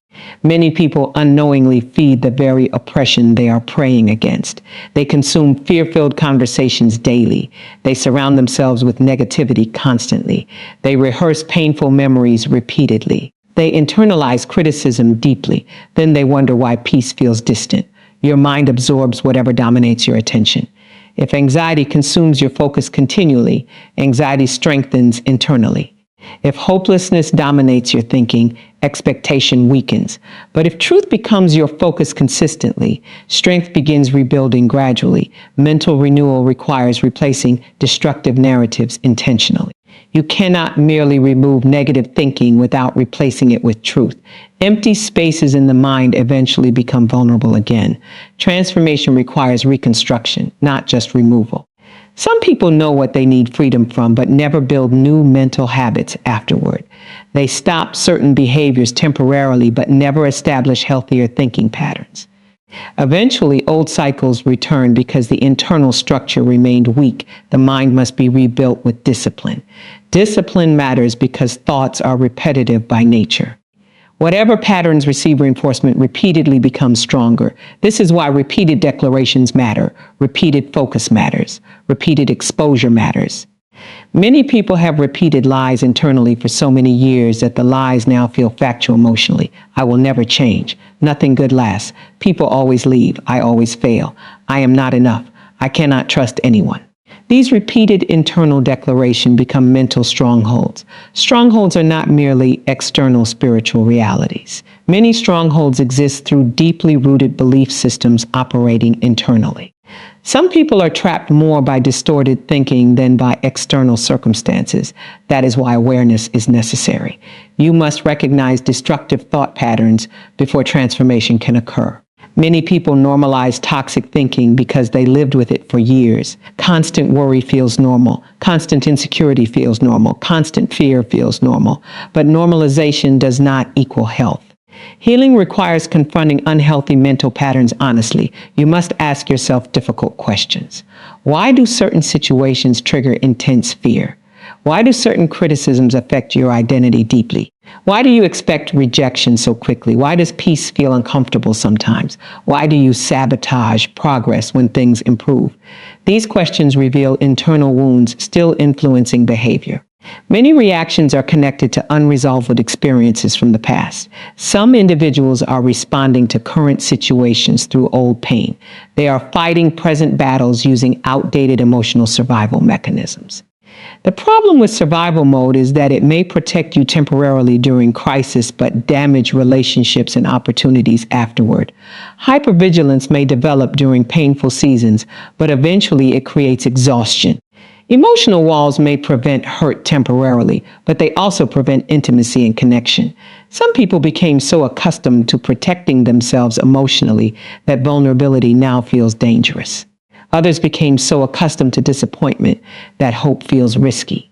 Many people unknowingly feed the very oppression they are praying against. They consume fear-filled conversations daily. They surround themselves with negativity constantly. They rehearse painful memories repeatedly. They internalize criticism deeply. Then they wonder why peace feels distant. Your mind absorbs whatever dominates your attention. If anxiety consumes your focus continually, anxiety strengthens internally. If hopelessness dominates your thinking, expectation weakens. But if truth becomes your focus consistently, strength begins rebuilding gradually. Mental renewal requires replacing destructive narratives intentionally. You cannot merely remove negative thinking without replacing it with truth. Empty spaces in the mind eventually become vulnerable again. Transformation requires reconstruction, not just removal. Some people know what they need freedom from, but never build new mental habits afterward. They stop certain behaviors temporarily, but never establish healthier thinking patterns. Eventually, old cycles return because the internal structure remained weak. The mind must be rebuilt with discipline. Discipline matters because thoughts are repetitive by nature. Whatever patterns receive reinforcement repeatedly become stronger. This is why repeated declarations matter. Repeated focus matters. Repeated exposure matters. Many people have repeated lies internally for so many years that the lies now feel factual emotionally. I will never change. Nothing good lasts. People always leave. I always fail. I am not enough. I cannot trust anyone. These repeated internal declarations become mental strongholds. Strongholds are not merely external spiritual realities. Many strongholds exist through deeply rooted belief systems operating internally. Some people are trapped more by distorted thinking than by external circumstances. That is why awareness is necessary. You must recognize destructive thought patterns before transformation can occur. Many people normalize toxic thinking because they lived with it for years. Constant worry feels normal. Constant insecurity feels normal. Constant fear feels normal. But normalization does not equal health. Healing requires confronting unhealthy mental patterns honestly. You must ask yourself difficult questions. Why do certain situations trigger intense fear? Why do certain criticisms affect your identity deeply? Why do you expect rejection so quickly? Why does peace feel uncomfortable sometimes? Why do you sabotage progress when things improve? These questions reveal internal wounds still influencing behavior. Many reactions are connected to unresolved experiences from the past. Some individuals are responding to current situations through old pain. They are fighting present battles using outdated emotional survival mechanisms. The problem with survival mode is that it may protect you temporarily during crisis, but damage relationships and opportunities afterward. Hypervigilance may develop during painful seasons, but eventually it creates exhaustion. Emotional walls may prevent hurt temporarily, but they also prevent intimacy and connection. Some people became so accustomed to protecting themselves emotionally that vulnerability now feels dangerous. Others became so accustomed to disappointment that hope feels risky.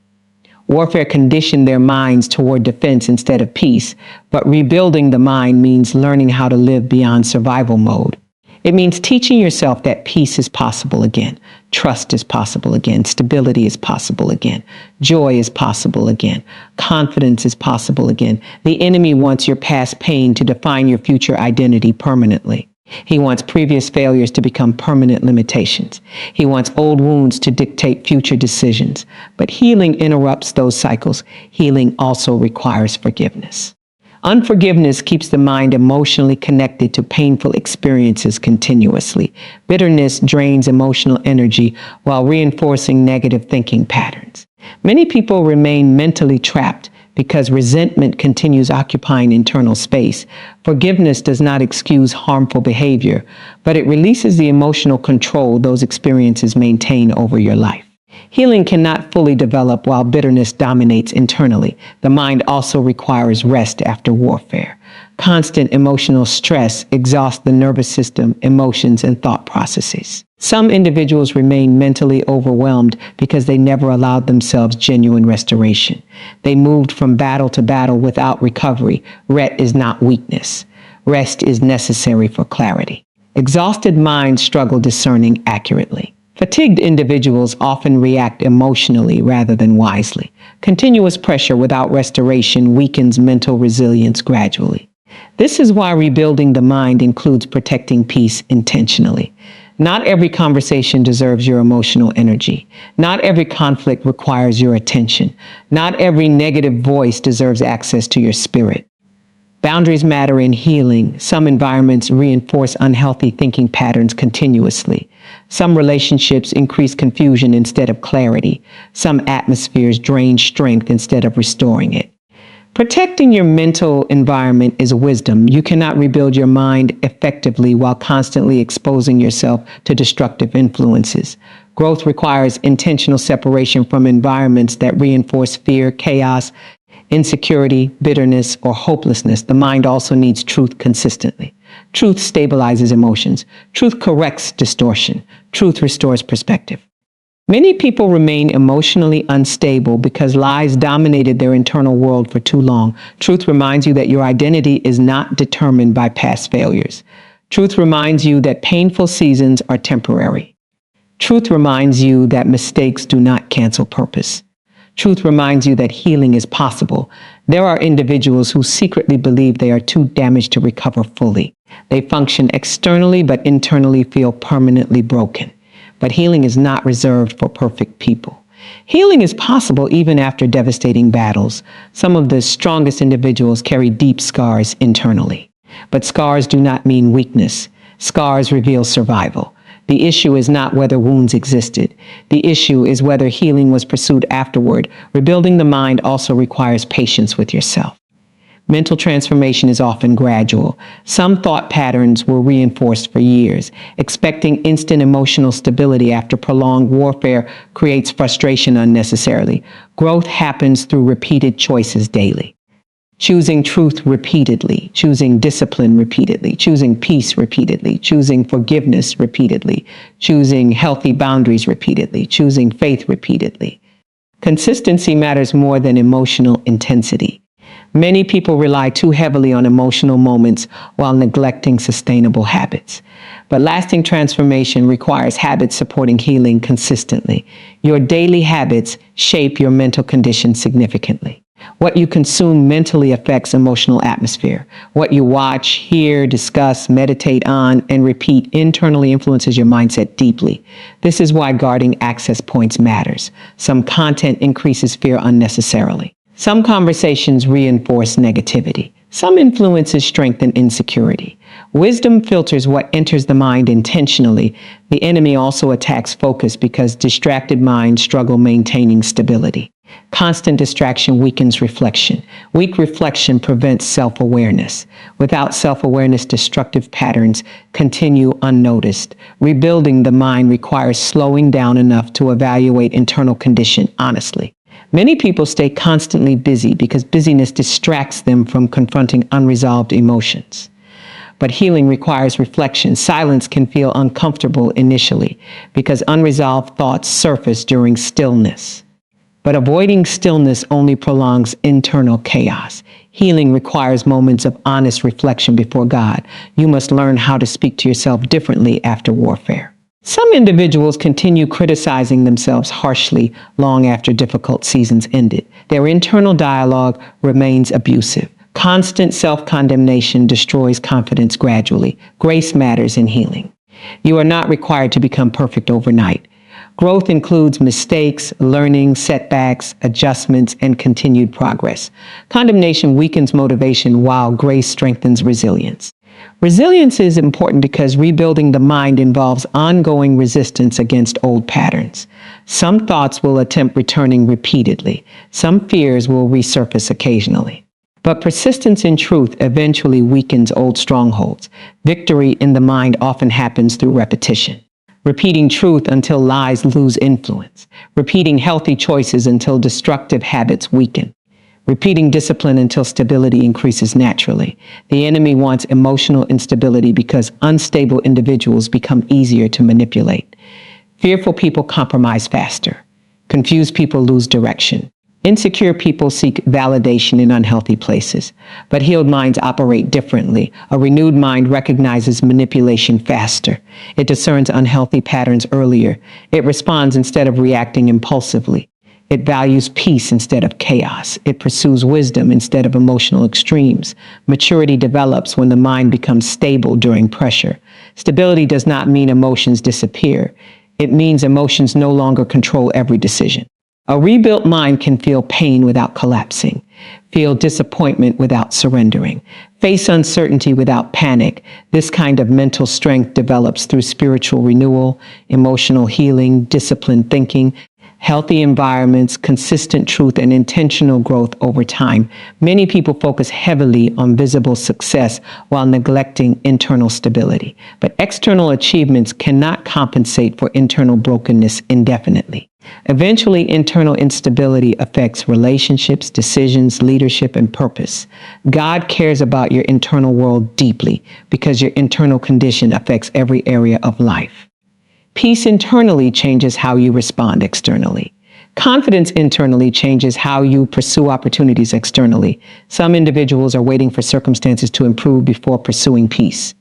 Warfare conditioned their minds toward defense instead of peace, but rebuilding the mind means learning how to live beyond survival mode. It means teaching yourself that peace is possible again, trust is possible again, stability is possible again, joy is possible again, confidence is possible again. The enemy wants your past pain to define your future identity permanently. He wants previous failures to become permanent limitations. He wants old wounds to dictate future decisions. But healing interrupts those cycles. Healing also requires forgiveness. Unforgiveness keeps the mind emotionally connected to painful experiences continuously. Bitterness drains emotional energy while reinforcing negative thinking patterns. Many people remain mentally trapped because resentment continues occupying internal space. Forgiveness does not excuse harmful behavior, but it releases the emotional control those experiences maintain over your life. Healing cannot fully develop while bitterness dominates internally. The mind also requires rest after warfare. Constant emotional stress exhausts the nervous system, emotions, and thought processes. Some individuals remain mentally overwhelmed because they never allowed themselves genuine restoration. They moved from battle to battle without recovery. Rest is not weakness. Rest is necessary for clarity. Exhausted minds struggle discerning accurately. Fatigued individuals often react emotionally rather than wisely. Continuous pressure without restoration weakens mental resilience gradually. This is why rebuilding the mind includes protecting peace intentionally. Not every conversation deserves your emotional energy. Not every conflict requires your attention. Not every negative voice deserves access to your spirit. Boundaries matter in healing. Some environments reinforce unhealthy thinking patterns continuously. Some relationships increase confusion instead of clarity. Some atmospheres drain strength instead of restoring it. Protecting your mental environment is wisdom. You cannot rebuild your mind effectively while constantly exposing yourself to destructive influences. Growth requires intentional separation from environments that reinforce fear, chaos, insecurity, bitterness, or hopelessness. The mind also needs truth consistently. Truth stabilizes emotions. Truth corrects distortion. Truth restores perspective. Many people remain emotionally unstable because lies dominated their internal world for too long. Truth reminds you that your identity is not determined by past failures. Truth reminds you that painful seasons are temporary. Truth reminds you that mistakes do not cancel purpose. Truth reminds you that healing is possible. There are individuals who secretly believe they are too damaged to recover fully. They function externally but internally feel permanently broken. But healing is not reserved for perfect people. Healing is possible even after devastating battles. Some of the strongest individuals carry deep scars internally. But scars do not mean weakness. Scars reveal survival. The issue is not whether wounds existed. The issue is whether healing was pursued afterward. Rebuilding the mind also requires patience with yourself. Mental transformation is often gradual. Some thought patterns were reinforced for years. Expecting instant emotional stability after prolonged warfare creates frustration unnecessarily. Growth happens through repeated choices daily. Choosing truth repeatedly, choosing discipline repeatedly, choosing peace repeatedly, choosing forgiveness repeatedly, choosing healthy boundaries repeatedly, choosing faith repeatedly. Consistency matters more than emotional intensity. Many people rely too heavily on emotional moments while neglecting sustainable habits. But lasting transformation requires habits supporting healing consistently. Your daily habits shape your mental condition significantly. What you consume mentally affects emotional atmosphere. What you watch, hear, discuss, meditate on, and repeat internally influences your mindset deeply. This is why guarding access points matters. Some content increases fear unnecessarily. Some conversations reinforce negativity. Some influences strengthen insecurity. Wisdom filters what enters the mind intentionally. The enemy also attacks focus because distracted minds struggle maintaining stability. Constant distraction weakens reflection. Weak reflection prevents self-awareness. Without self-awareness, destructive patterns continue unnoticed. Rebuilding the mind requires slowing down enough to evaluate internal condition honestly. Many people stay constantly busy because busyness distracts them from confronting unresolved emotions. But healing requires reflection. Silence can feel uncomfortable initially because unresolved thoughts surface during stillness. But avoiding stillness only prolongs internal chaos. Healing requires moments of honest reflection before God. You must learn how to speak to yourself differently after warfare. Some individuals continue criticizing themselves harshly long after difficult seasons ended. Their internal dialogue remains abusive. Constant self-condemnation destroys confidence gradually. Grace matters in healing. You are not required to become perfect overnight. Growth includes mistakes, learning, setbacks, adjustments, and continued progress. Condemnation weakens motivation while grace strengthens resilience. Resilience is important because rebuilding the mind involves ongoing resistance against old patterns. Some thoughts will attempt returning repeatedly. Some fears will resurface occasionally. But persistence in truth eventually weakens old strongholds. Victory in the mind often happens through repetition. Repeating truth until lies lose influence. Repeating healthy choices until destructive habits weaken. Repeating discipline until stability increases naturally. The enemy wants emotional instability because unstable individuals become easier to manipulate. Fearful people compromise faster. Confused people lose direction. Insecure people seek validation in unhealthy places, but healed minds operate differently. A renewed mind recognizes manipulation faster. It discerns unhealthy patterns earlier. It responds instead of reacting impulsively. It values peace instead of chaos. It pursues wisdom instead of emotional extremes. Maturity develops when the mind becomes stable during pressure. Stability does not mean emotions disappear. It means emotions no longer control every decision. A rebuilt mind can feel pain without collapsing, feel disappointment without surrendering, face uncertainty without panic. This kind of mental strength develops through spiritual renewal, emotional healing, disciplined thinking, healthy environments, consistent truth, and intentional growth over time. Many people focus heavily on visible success while neglecting internal stability. But external achievements cannot compensate for internal brokenness indefinitely. Eventually, internal instability affects relationships, decisions, leadership, and purpose. God cares about your internal world deeply because your internal condition affects every area of life. Peace internally changes how you respond externally. Confidence internally changes how you pursue opportunities externally. Some individuals are waiting for circumstances to improve before pursuing peace.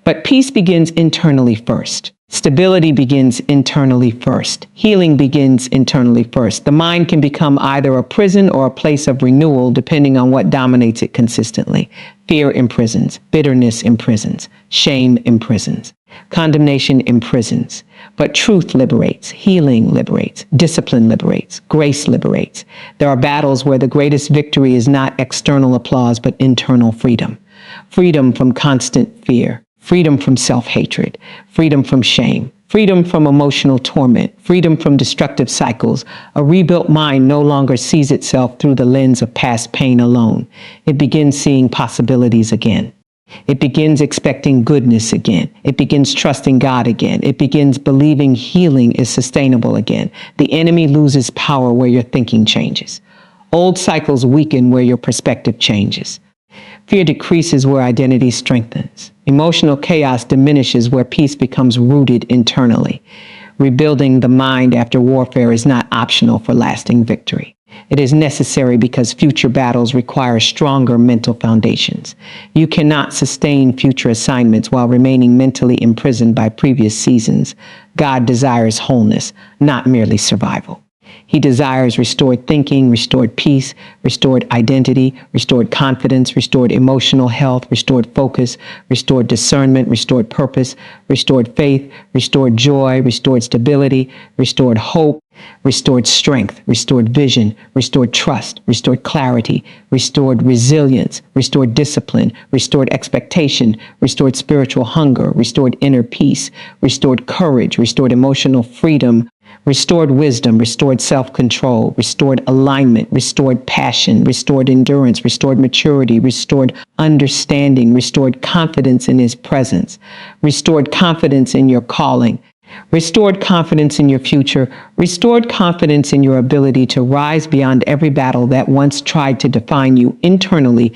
But peace begins internally first. Stability begins internally first. Healing begins internally first. The mind can become either a prison or a place of renewal depending on what dominates it consistently. Fear imprisons. Bitterness imprisons. Shame imprisons. Condemnation imprisons. But truth liberates. Healing liberates. Discipline liberates. Grace liberates. There are battles where the greatest victory is not external applause but internal freedom. Freedom from constant fear. Freedom from self-hatred, freedom from shame, freedom from emotional torment, freedom from destructive cycles. A rebuilt mind no longer sees itself through the lens of past pain alone. It begins seeing possibilities again. It begins expecting goodness again. It begins trusting God again. It begins believing healing is sustainable again. The enemy loses power where your thinking changes. Old cycles weaken where your perspective changes. Fear decreases where identity strengthens. Emotional chaos diminishes where peace becomes rooted internally. Rebuilding the mind after warfare is not optional for lasting victory. It is necessary because future battles require stronger mental foundations. You cannot sustain future assignments while remaining mentally imprisoned by previous seasons. God desires wholeness, not merely survival. He desires restored thinking, restored peace, restored identity, restored confidence, restored emotional health, restored focus, restored discernment, restored purpose, restored faith, restored joy, restored stability, restored hope, restored strength, restored vision, restored trust, restored clarity, restored resilience, restored discipline, restored expectation, restored spiritual hunger, restored inner peace, restored courage, restored emotional freedom, restored wisdom, restored self-control, restored alignment, restored passion, restored endurance, restored maturity, restored understanding, restored confidence in His presence, restored confidence in your calling, restored confidence in your future, restored confidence in your ability to rise beyond every battle that once tried to define you internally.